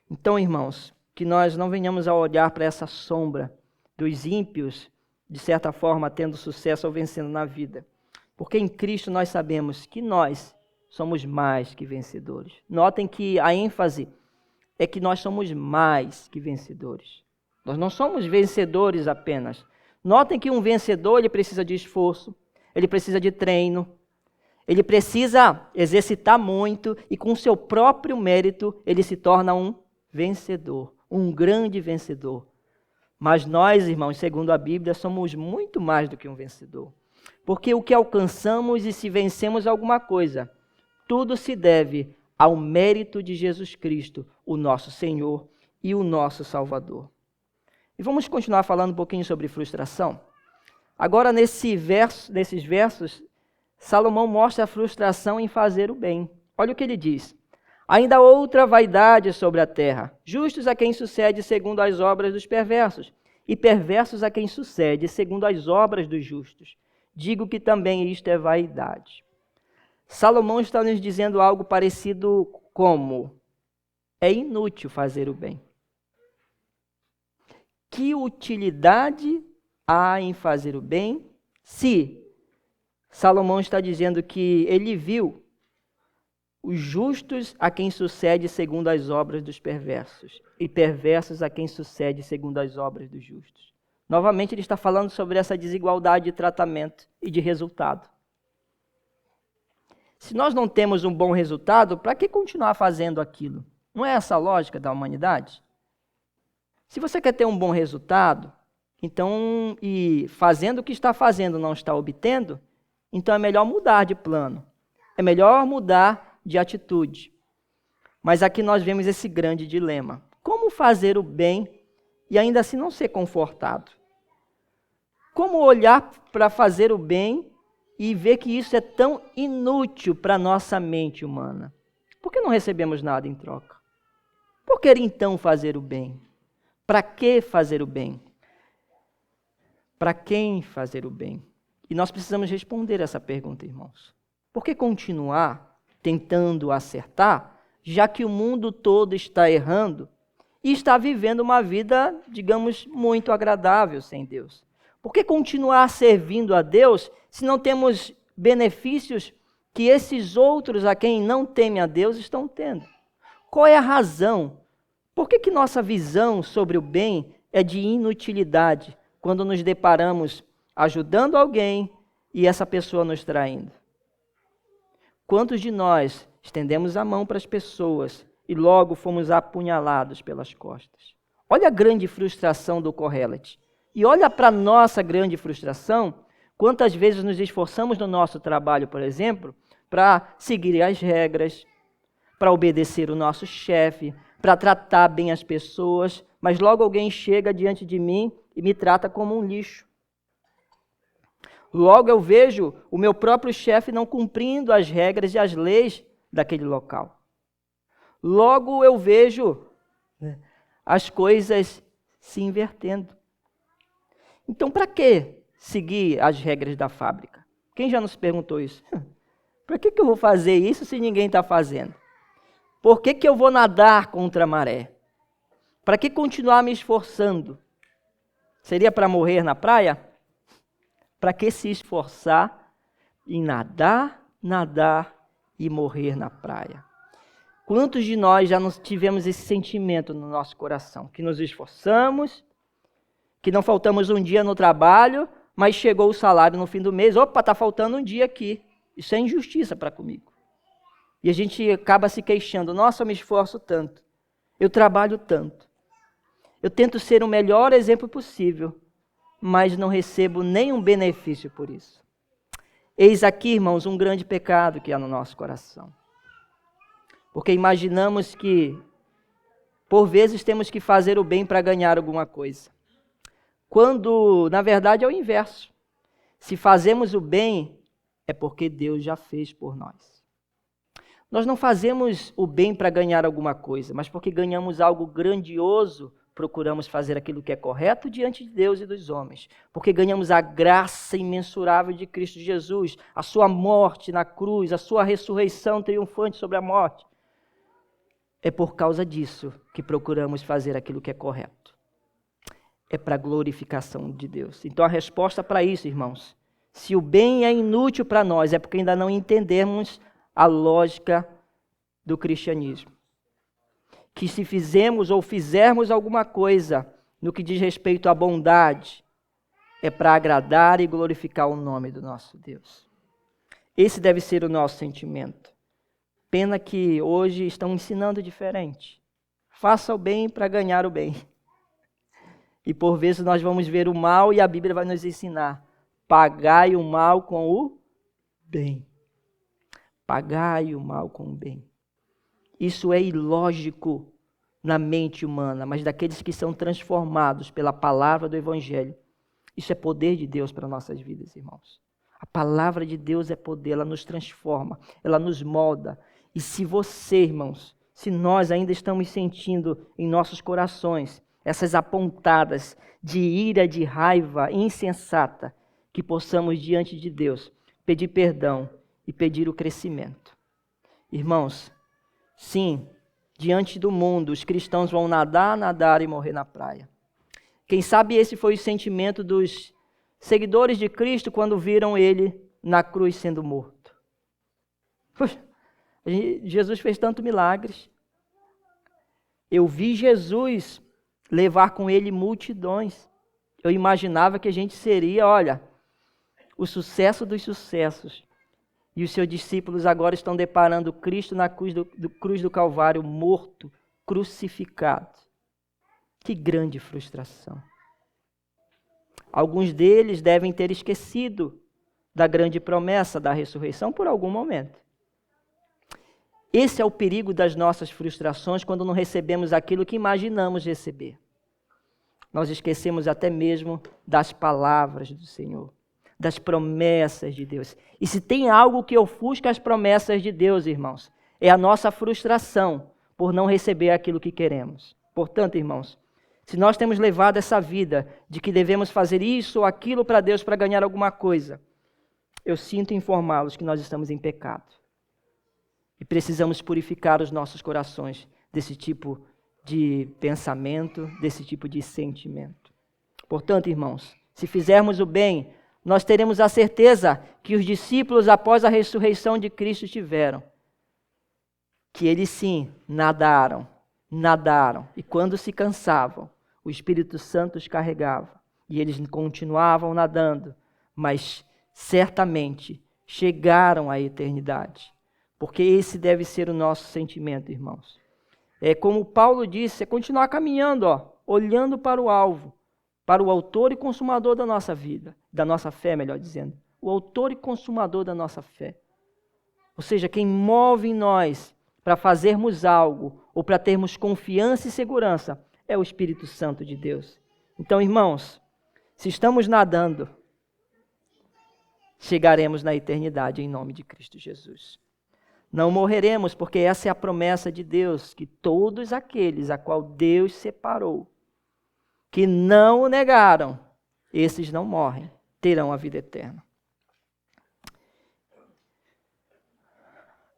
Então, irmãos, que nós não venhamos a olhar para essa sombra dos ímpios, de certa forma, tendo sucesso ou vencendo na vida. Porque em Cristo nós sabemos que nós somos mais que vencedores. Notem que a ênfase é que nós somos mais que vencedores. Nós não somos vencedores apenas. Notem que um vencedor ele precisa de esforço, ele precisa de treino, ele precisa exercitar muito e com seu próprio mérito ele se torna um vencedor, um grande vencedor. Mas nós, irmãos, segundo a Bíblia, somos muito mais do que um vencedor. Porque o que alcançamos e se vencemos alguma coisa, tudo se deve ao mérito de Jesus Cristo, o nosso Senhor e o nosso Salvador. E vamos continuar falando um pouquinho sobre frustração. Agora, nesses versos, Salomão mostra a frustração em fazer o bem. Olha o que ele diz. Ainda há outra vaidade sobre a terra, justos a quem sucede segundo as obras dos perversos, e perversos a quem sucede segundo as obras dos justos. Digo que também isto é vaidade. Salomão está nos dizendo algo parecido como: é inútil fazer o bem. Que utilidade há em fazer o bem se Salomão está dizendo que ele viu os justos a quem sucede segundo as obras dos perversos e perversos a quem sucede segundo as obras dos justos. Novamente ele está falando sobre essa desigualdade de tratamento e de resultado. Se nós não temos um bom resultado, para que continuar fazendo aquilo? Não é essa a lógica da humanidade? Se você quer ter um bom resultado, então, e fazendo o que está fazendo não está obtendo, então é melhor mudar de plano. É melhor mudar de atitude. Mas aqui nós vemos esse grande dilema. Como fazer o bem e ainda assim não ser confortado? Como olhar para fazer o bem e ver que isso é tão inútil para a nossa mente humana? Por que não recebemos nada em troca? Por que então fazer o bem? Para que fazer o bem? Para quem fazer o bem? E nós precisamos responder essa pergunta, irmãos. Por que continuar tentando acertar, já que o mundo todo está errando e está vivendo uma vida, digamos, muito agradável sem Deus? Por que continuar servindo a Deus se não temos benefícios que esses outros a quem não temem a Deus estão tendo? Qual é a razão? Por que nossa visão sobre o bem é de inutilidade quando nos deparamos ajudando alguém e essa pessoa nos traindo? Quantos de nós estendemos a mão para as pessoas e logo fomos apunhalados pelas costas? Olha a grande frustração do Kohelet. E olha para a nossa grande frustração, quantas vezes nos esforçamos no nosso trabalho, por exemplo, para seguir as regras, para obedecer o nosso chefe, para tratar bem as pessoas, mas logo alguém chega diante de mim e me trata como um lixo. Logo eu vejo o meu próprio chefe não cumprindo as regras e as leis daquele local. Logo eu vejo as coisas se invertendo. Então, para que seguir as regras da fábrica? Quem já nos perguntou isso? Para que eu vou fazer isso se ninguém está fazendo? Por que eu vou nadar contra a maré? Para que continuar me esforçando? Seria para morrer na praia? Para que se esforçar em nadar e morrer na praia? Quantos de nós já tivemos esse sentimento no nosso coração? Que nos esforçamos, que não faltamos um dia no trabalho, mas chegou o salário no fim do mês. Opa, está faltando um dia aqui. Isso é injustiça para comigo. E a gente acaba se queixando. Nossa, eu me esforço tanto. Eu trabalho tanto. Eu tento ser o melhor exemplo possível, mas não recebo nenhum benefício por isso. Eis aqui, irmãos, um grande pecado que há no nosso coração. Porque imaginamos que, por vezes, temos que fazer o bem para ganhar alguma coisa. Quando, na verdade, é o inverso. Se fazemos o bem, é porque Deus já fez por nós. Nós não fazemos o bem para ganhar alguma coisa, mas porque ganhamos algo grandioso, procuramos fazer aquilo que é correto diante de Deus e dos homens. Porque ganhamos a graça imensurável de Cristo Jesus, a sua morte na cruz, a sua ressurreição triunfante sobre a morte. É por causa disso que procuramos fazer aquilo que é correto. É para a glorificação de Deus. Então a resposta para isso, irmãos, se o bem é inútil para nós, é porque ainda não entendemos a lógica do cristianismo. Que se fizermos ou fizermos alguma coisa no que diz respeito à bondade, é para agradar e glorificar o nome do nosso Deus. Esse deve ser o nosso sentimento. Pena que hoje estão ensinando diferente. Faça o bem para ganhar o bem. E por vezes nós vamos ver o mal e a Bíblia vai nos ensinar. Pagai o mal com o bem. Pagai o mal com o bem. Isso é ilógico na mente humana, mas daqueles que são transformados pela palavra do Evangelho. Isso é poder de Deus para nossas vidas, irmãos. A palavra de Deus é poder, ela nos transforma, ela nos molda. E se você, irmãos, se nós ainda estamos sentindo em nossos corações essas apontadas de ira, de raiva insensata, que possamos diante de Deus pedir perdão e pedir o crescimento. Irmãos, sim, diante do mundo, os cristãos vão nadar e morrer na praia. Quem sabe esse foi o sentimento dos seguidores de Cristo quando viram ele na cruz sendo morto. Puxa, Jesus fez tantos milagres. Eu vi Jesus levar com ele multidões. Eu imaginava que a gente seria, olha, o sucesso dos sucessos. E os seus discípulos agora estão deparando Cristo na cruz do Calvário, morto, crucificado. Que grande frustração. Alguns deles devem ter esquecido da grande promessa da ressurreição por algum momento. Esse é o perigo das nossas frustrações quando não recebemos aquilo que imaginamos receber. Nós esquecemos até mesmo das palavras do Senhor, das promessas de Deus. E se tem algo que ofusca as promessas de Deus, irmãos, é a nossa frustração por não receber aquilo que queremos. Portanto, irmãos, se nós temos levado essa vida de que devemos fazer isso ou aquilo para Deus para ganhar alguma coisa, eu sinto informá-los que nós estamos em pecado. E precisamos purificar os nossos corações desse tipo de pensamento, desse tipo de sentimento. Portanto, irmãos, se fizermos o bem, nós teremos a certeza que os discípulos, após a ressurreição de Cristo, tiveram. Que eles sim, nadaram. E quando se cansavam, o Espírito Santo os carregava. E eles continuavam nadando, mas certamente chegaram à eternidade. Porque esse deve ser o nosso sentimento, irmãos. É como Paulo disse, é continuar caminhando, olhando para o alvo, para o autor e consumador da nossa vida, da nossa fé, melhor dizendo. O autor e consumador da nossa fé. Ou seja, quem move em nós para fazermos algo ou para termos confiança e segurança é o Espírito Santo de Deus. Então, irmãos, se estamos nadando, chegaremos na eternidade em nome de Cristo Jesus. Não morreremos, porque essa é a promessa de Deus, que todos aqueles a qual Deus separou, que não o negaram, esses não morrem, terão a vida eterna.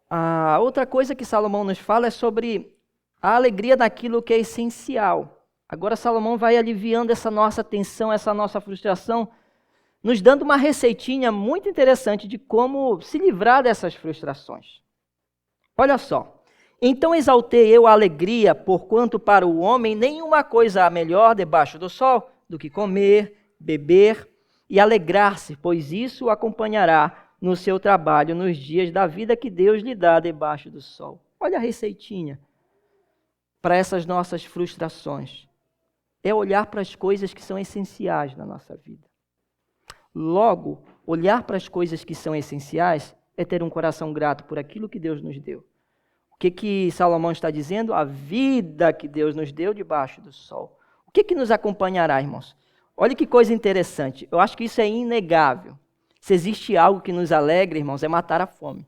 A outra coisa que Salomão nos fala é sobre a alegria daquilo que é essencial. Agora Salomão vai aliviando essa nossa tensão, essa nossa frustração, nos dando uma receitinha muito interessante de como se livrar dessas frustrações. Olha só. Então exaltei eu a alegria, porquanto para o homem nenhuma coisa há melhor debaixo do sol do que comer, beber e alegrar-se, pois isso o acompanhará no seu trabalho, nos dias da vida que Deus lhe dá debaixo do sol. Olha a receitinha para essas nossas frustrações. É olhar para as coisas que são essenciais na nossa vida. Logo, olhar para as coisas que são essenciais é ter um coração grato por aquilo que Deus nos deu. O que Salomão está dizendo? A vida que Deus nos deu debaixo do sol. O que nos acompanhará, irmãos? Olha que coisa interessante. Eu acho que isso é inegável. Se existe algo que nos alegra, irmãos, é matar a fome.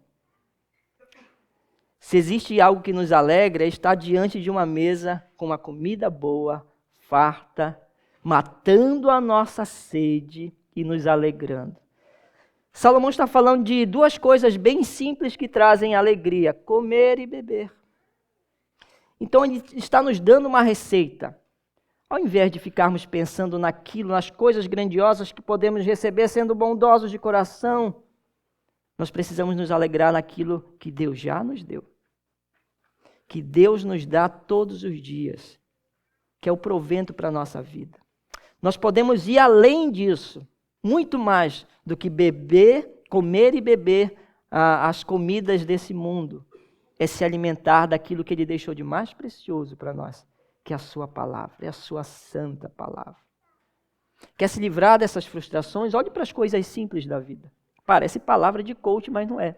Se existe algo que nos alegra, é estar diante de uma mesa com uma comida boa, farta, matando a nossa sede e nos alegrando. Salomão está falando de duas coisas bem simples que trazem alegria: comer e beber. Então ele está nos dando uma receita. Ao invés de ficarmos pensando naquilo, nas coisas grandiosas que podemos receber sendo bondosos de coração, nós precisamos nos alegrar naquilo que Deus já nos deu. Que Deus nos dá todos os dias, que é o provento para a nossa vida. Nós podemos ir além disso, muito mais do que beber, comer e beber as comidas desse mundo. É se alimentar daquilo que Ele deixou de mais precioso para nós, que é a sua palavra, é a sua santa palavra. Quer se livrar dessas frustrações? Olhe para as coisas simples da vida. Parece palavra de coach, mas não é.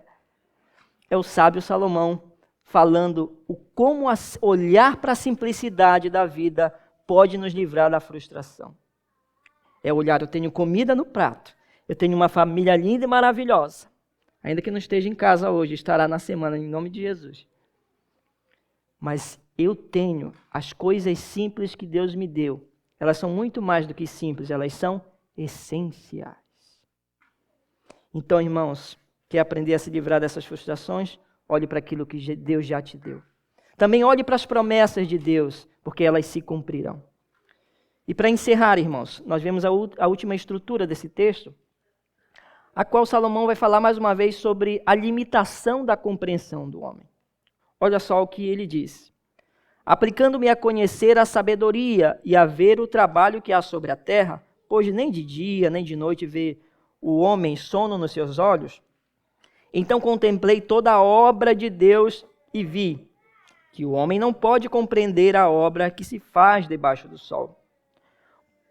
É o sábio Salomão falando o como olhar para a simplicidade da vida pode nos livrar da frustração. É olhar, eu tenho comida no prato, eu tenho uma família linda e maravilhosa. Ainda que não esteja em casa hoje, estará na semana, em nome de Jesus. Mas eu tenho as coisas simples que Deus me deu. Elas são muito mais do que simples, elas são essenciais. Então, irmãos, quer aprender a se livrar dessas frustrações? Olhe para aquilo que Deus já te deu. Também olhe para as promessas de Deus, porque elas se cumprirão. E para encerrar, irmãos, nós vemos a última estrutura desse texto, a qual Salomão vai falar mais uma vez sobre a limitação da compreensão do homem. Olha só o que ele diz. Aplicando-me a conhecer a sabedoria e a ver o trabalho que há sobre a terra, pois nem de dia nem de noite vê o homem sono nos seus olhos, então contemplei toda a obra de Deus e vi que o homem não pode compreender a obra que se faz debaixo do sol.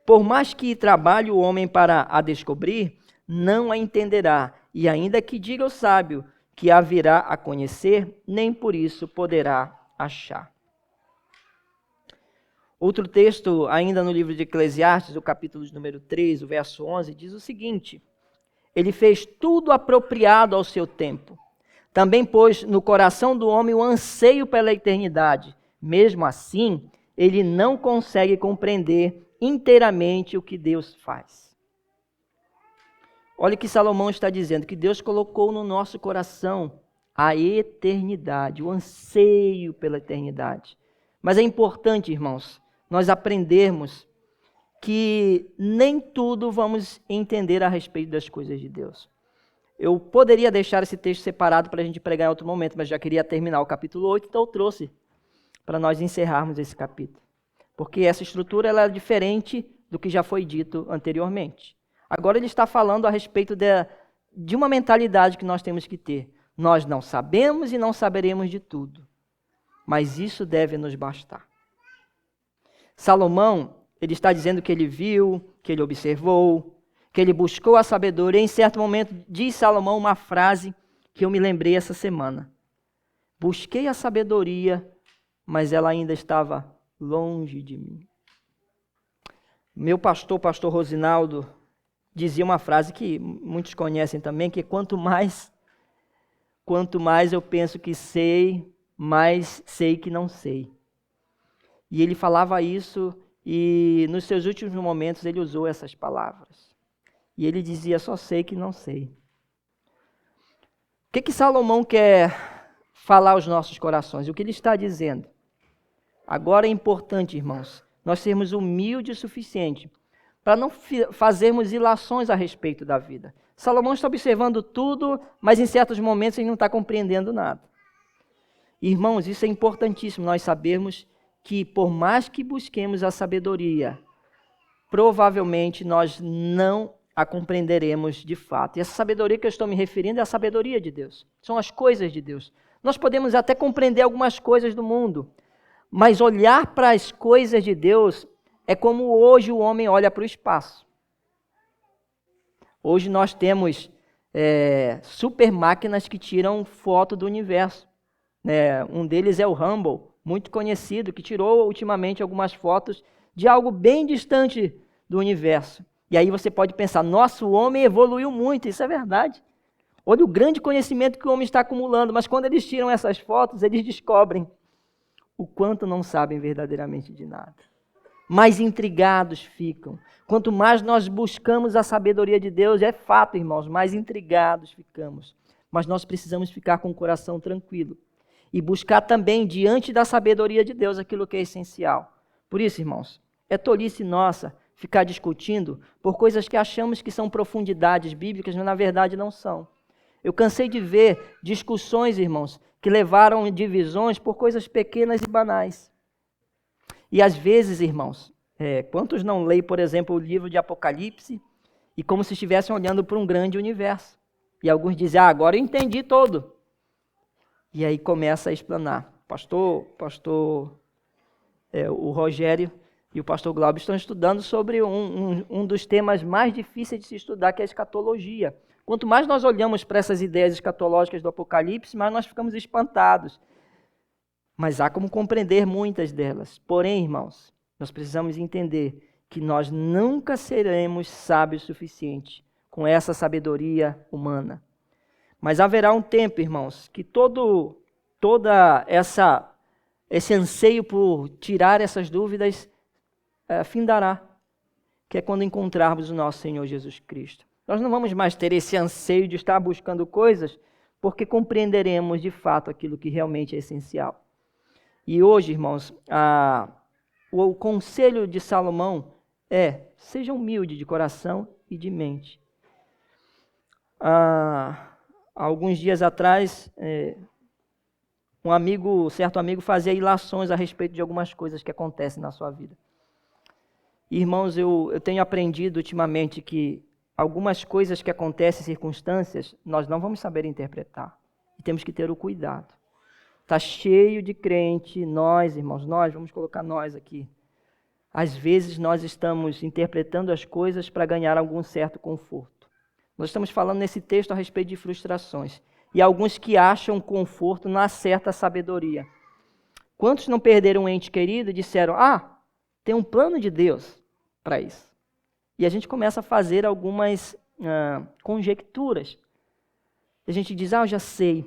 Por mais que trabalhe o homem para a descobrir, não a entenderá, e ainda que diga o sábio que a virá a conhecer, nem por isso poderá achar. Outro texto, ainda no livro de Eclesiastes, o capítulo de número 3, o verso 11, diz o seguinte: Ele fez tudo apropriado ao seu tempo. Também pôs no coração do homem o anseio pela eternidade. Mesmo assim, ele não consegue compreender inteiramente o que Deus faz. Olha o que Salomão está dizendo, que Deus colocou no nosso coração a eternidade, o anseio pela eternidade. Mas é importante, irmãos, nós aprendermos que nem tudo vamos entender a respeito das coisas de Deus. Eu poderia deixar esse texto separado para a gente pregar em outro momento, mas já queria terminar o capítulo 8, então eu trouxe para nós encerrarmos esse capítulo. Porque essa estrutura ela é diferente do que já foi dito anteriormente. Agora ele está falando a respeito de uma mentalidade que nós temos que ter. Nós não sabemos e não saberemos de tudo, mas isso deve nos bastar. Salomão, ele está dizendo que ele viu, que ele observou, que ele buscou a sabedoria. Em certo momento, diz Salomão uma frase que eu me lembrei essa semana. Busquei a sabedoria, mas ela ainda estava longe de mim. Meu pastor, pastor Rosinaldo, dizia uma frase que muitos conhecem também, que quanto mais eu penso que sei, mais sei que não sei. E ele falava isso e nos seus últimos momentos ele usou essas palavras. E ele dizia, só sei que não sei. O que Salomão quer falar aos nossos corações? O que ele está dizendo? Agora é importante, irmãos, nós sermos humildes o suficiente para não fazermos ilações a respeito da vida. Salomão está observando tudo, mas em certos momentos ele não está compreendendo nada. Irmãos, isso é importantíssimo, nós sabermos que por mais que busquemos a sabedoria, provavelmente nós não a compreenderemos de fato. E essa sabedoria que eu estou me referindo é a sabedoria de Deus. São as coisas de Deus. Nós podemos até compreender algumas coisas do mundo, mas olhar para as coisas de Deus é como hoje o homem olha para o espaço. Hoje nós temos super máquinas que tiram foto do universo. Um deles é o Hubble, muito conhecido, que tirou ultimamente algumas fotos de algo bem distante do universo. E aí você pode pensar, nossa, o homem evoluiu muito, isso é verdade. Olha o grande conhecimento que o homem está acumulando, mas quando eles tiram essas fotos, eles descobrem o quanto não sabem verdadeiramente de nada. Mais intrigados ficam. Quanto mais nós buscamos a sabedoria de Deus, é fato, irmãos, mais intrigados ficamos. Mas nós precisamos ficar com o coração tranquilo e buscar também diante da sabedoria de Deus aquilo que é essencial. Por isso, irmãos, é tolice nossa ficar discutindo por coisas que achamos que são profundidades bíblicas, mas na verdade não são. Eu cansei de ver discussões, irmãos, que levaram divisões por coisas pequenas e banais. E às vezes, irmãos, quantos não leem, por exemplo, o livro de Apocalipse e como se estivessem olhando para um grande universo? E alguns dizem, agora eu entendi todo. E aí começa a explanar. O Rogério e o pastor Glauber estão estudando sobre um dos temas mais difíceis de se estudar, que é a escatologia. Quanto mais nós olhamos para essas ideias escatológicas do Apocalipse, mais nós ficamos espantados. Mas há como compreender muitas delas. Porém, irmãos, nós precisamos entender que nós nunca seremos sábios o suficiente com essa sabedoria humana. Mas haverá um tempo, irmãos, que toda esse anseio por tirar essas dúvidas findará, que é quando encontrarmos o nosso Senhor Jesus Cristo. Nós não vamos mais ter esse anseio de estar buscando coisas, porque compreenderemos de fato aquilo que realmente é essencial. E hoje, irmãos, o conselho de Salomão seja humilde de coração e de mente. Há alguns dias atrás, certo amigo fazia ilações a respeito de algumas coisas que acontecem na sua vida. Irmãos, eu tenho aprendido ultimamente que algumas coisas que acontecem, circunstâncias, nós não vamos saber interpretar. E temos que ter o cuidado. Está cheio de crente, nós, irmãos, vamos colocar nós aqui. Às vezes nós estamos interpretando as coisas para ganhar algum certo conforto. Nós estamos falando nesse texto a respeito de frustrações. E alguns que acham conforto na certa sabedoria. Quantos não perderam um ente querido e disseram, tem um plano de Deus para isso? E a gente começa a fazer algumas conjecturas. A gente diz, eu já sei,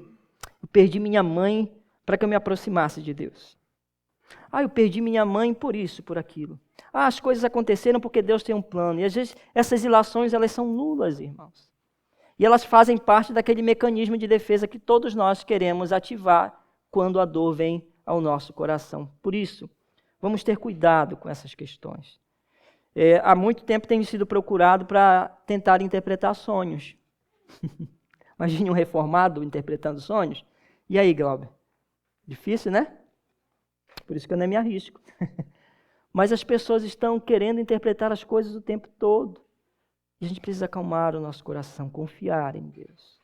eu perdi minha mãe para que eu me aproximasse de Deus. Eu perdi minha mãe por isso, por aquilo. As coisas aconteceram porque Deus tem um plano. E às vezes essas ilações, elas são nulas, irmãos. E elas fazem parte daquele mecanismo de defesa que todos nós queremos ativar quando a dor vem ao nosso coração. Por isso, vamos ter cuidado com essas questões. Há muito tempo tenho sido procurado para tentar interpretar sonhos. Imagine um reformado interpretando sonhos. E aí, Glauber? Difícil, né? Por isso que eu nem me arrisco. Mas as pessoas estão querendo interpretar as coisas o tempo todo. E a gente precisa acalmar o nosso coração, confiar em Deus.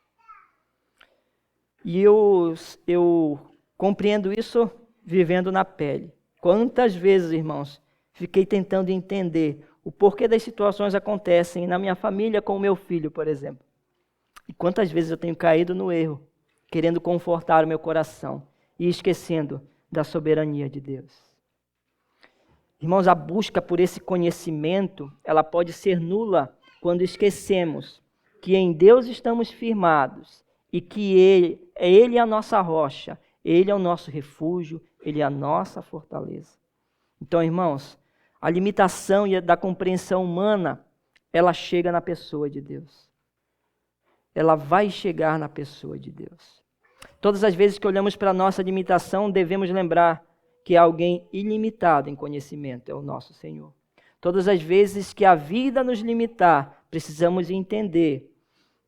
E eu compreendo isso vivendo na pele. Quantas vezes, irmãos, fiquei tentando entender o porquê das situações acontecem na minha família com o meu filho, por exemplo. E quantas vezes eu tenho caído no erro, querendo confortar o meu coração e esquecendo da soberania de Deus. Irmãos, a busca por esse conhecimento, ela pode ser nula quando esquecemos que em Deus estamos firmados e que Ele é a nossa rocha, Ele é o nosso refúgio, Ele é a nossa fortaleza. Então, irmãos, a limitação da compreensão humana, ela chega na pessoa de Deus. Ela vai chegar na pessoa de Deus. Todas as vezes que olhamos para a nossa limitação, devemos lembrar que alguém ilimitado em conhecimento é o nosso Senhor. Todas as vezes que a vida nos limitar, precisamos entender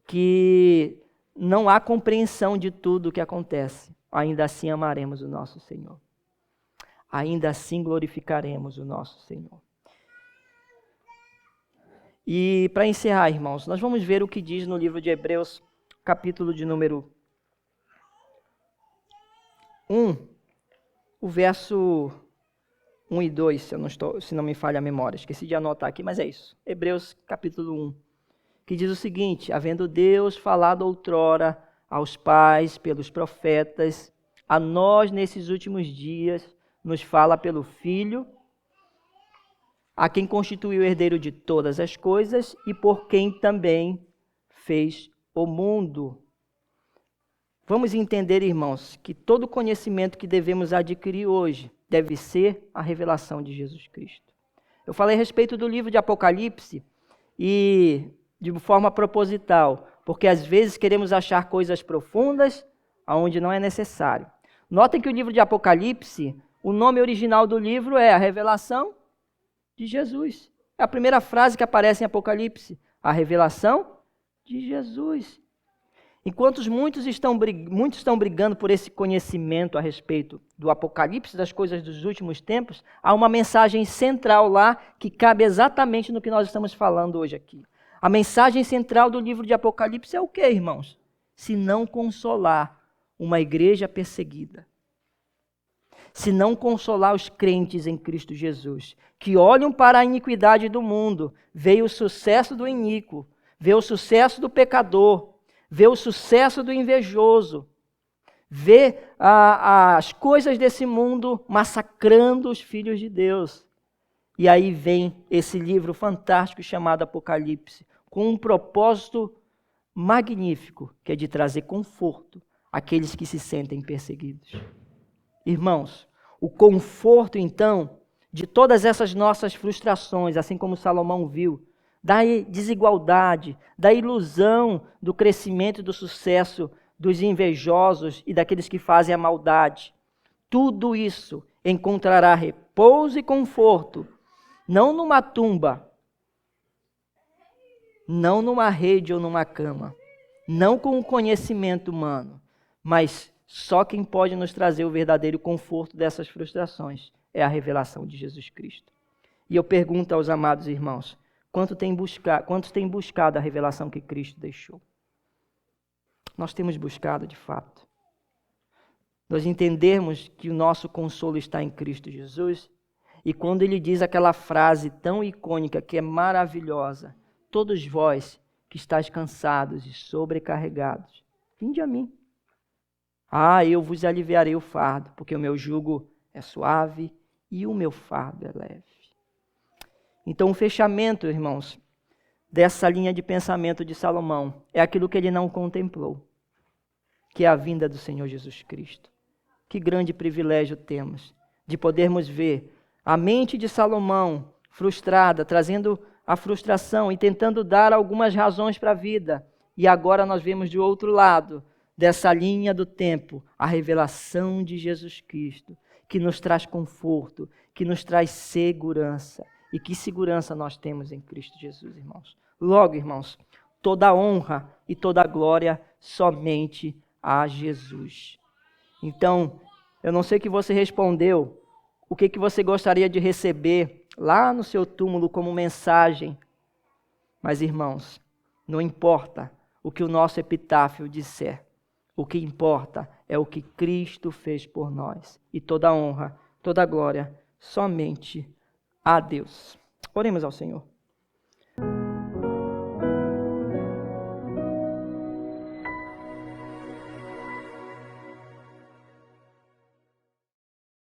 que não há compreensão de tudo o que acontece. Ainda assim amaremos o nosso Senhor. Ainda assim glorificaremos o nosso Senhor. E para encerrar, irmãos, nós vamos ver o que diz no livro de Hebreus, capítulo de número 1, o verso 1 e 2, se não me falha a memória. Esqueci de anotar aqui, mas é isso. Hebreus, capítulo 1, que diz o seguinte: havendo Deus falado outrora aos pais pelos profetas, a nós nesses últimos dias nos fala pelo Filho, a quem constituiu o herdeiro de todas as coisas e por quem também fez o mundo. Vamos entender, irmãos, que todo conhecimento que devemos adquirir hoje deve ser a revelação de Jesus Cristo. Eu falei a respeito do livro de Apocalipse e de forma proposital, porque às vezes queremos achar coisas profundas onde não é necessário. Notem que o livro de Apocalipse, o nome original do livro é a revelação de Jesus. É a primeira frase que aparece em Apocalipse, a revelação de Jesus. Enquanto muitos estão brigando por esse conhecimento a respeito do Apocalipse, das coisas dos últimos tempos, há uma mensagem central lá que cabe exatamente no que nós estamos falando hoje aqui. A mensagem central do livro de Apocalipse é o quê, irmãos? Se não consolar uma igreja perseguida. Se não consolar os crentes em Cristo Jesus, que olham para a iniquidade do mundo, veem o sucesso do iníquo, veem o sucesso do pecador, vê o sucesso do invejoso, vê as coisas desse mundo massacrando os filhos de Deus. E aí vem esse livro fantástico chamado Apocalipse, com um propósito magnífico, que é de trazer conforto àqueles que se sentem perseguidos. Irmãos, o conforto, então, de todas essas nossas frustrações, assim como Salomão viu, da desigualdade, da ilusão do crescimento e do sucesso dos invejosos e daqueles que fazem a maldade. Tudo isso encontrará repouso e conforto, não numa tumba, não numa rede ou numa cama, não com o conhecimento humano, mas só quem pode nos trazer o verdadeiro conforto dessas frustrações é a revelação de Jesus Cristo. E eu pergunto aos amados irmãos, quantos têm buscado a revelação que Cristo deixou? Nós temos buscado, de fato. Nós entendermos que o nosso consolo está em Cristo Jesus, e quando ele diz aquela frase tão icônica, que é maravilhosa: todos vós que estáis cansados e sobrecarregados, vinde a mim. Eu vos aliviarei o fardo, porque o meu jugo é suave e o meu fardo é leve. Então, o fechamento, irmãos, dessa linha de pensamento de Salomão é aquilo que ele não contemplou, que é a vinda do Senhor Jesus Cristo. Que grande privilégio temos de podermos ver a mente de Salomão frustrada, trazendo a frustração e tentando dar algumas razões para a vida. E agora nós vemos de outro lado dessa linha do tempo a revelação de Jesus Cristo, que nos traz conforto, que nos traz segurança. E que segurança nós temos em Cristo Jesus, irmãos. Logo, irmãos, toda honra e toda glória somente a Jesus. Então, eu não sei o que você respondeu, o que você gostaria de receber lá no seu túmulo como mensagem. Mas, irmãos, não importa o que o nosso epitáfio disser. O que importa é o que Cristo fez por nós. E toda honra, toda glória somente a Deus. Oremos ao Senhor.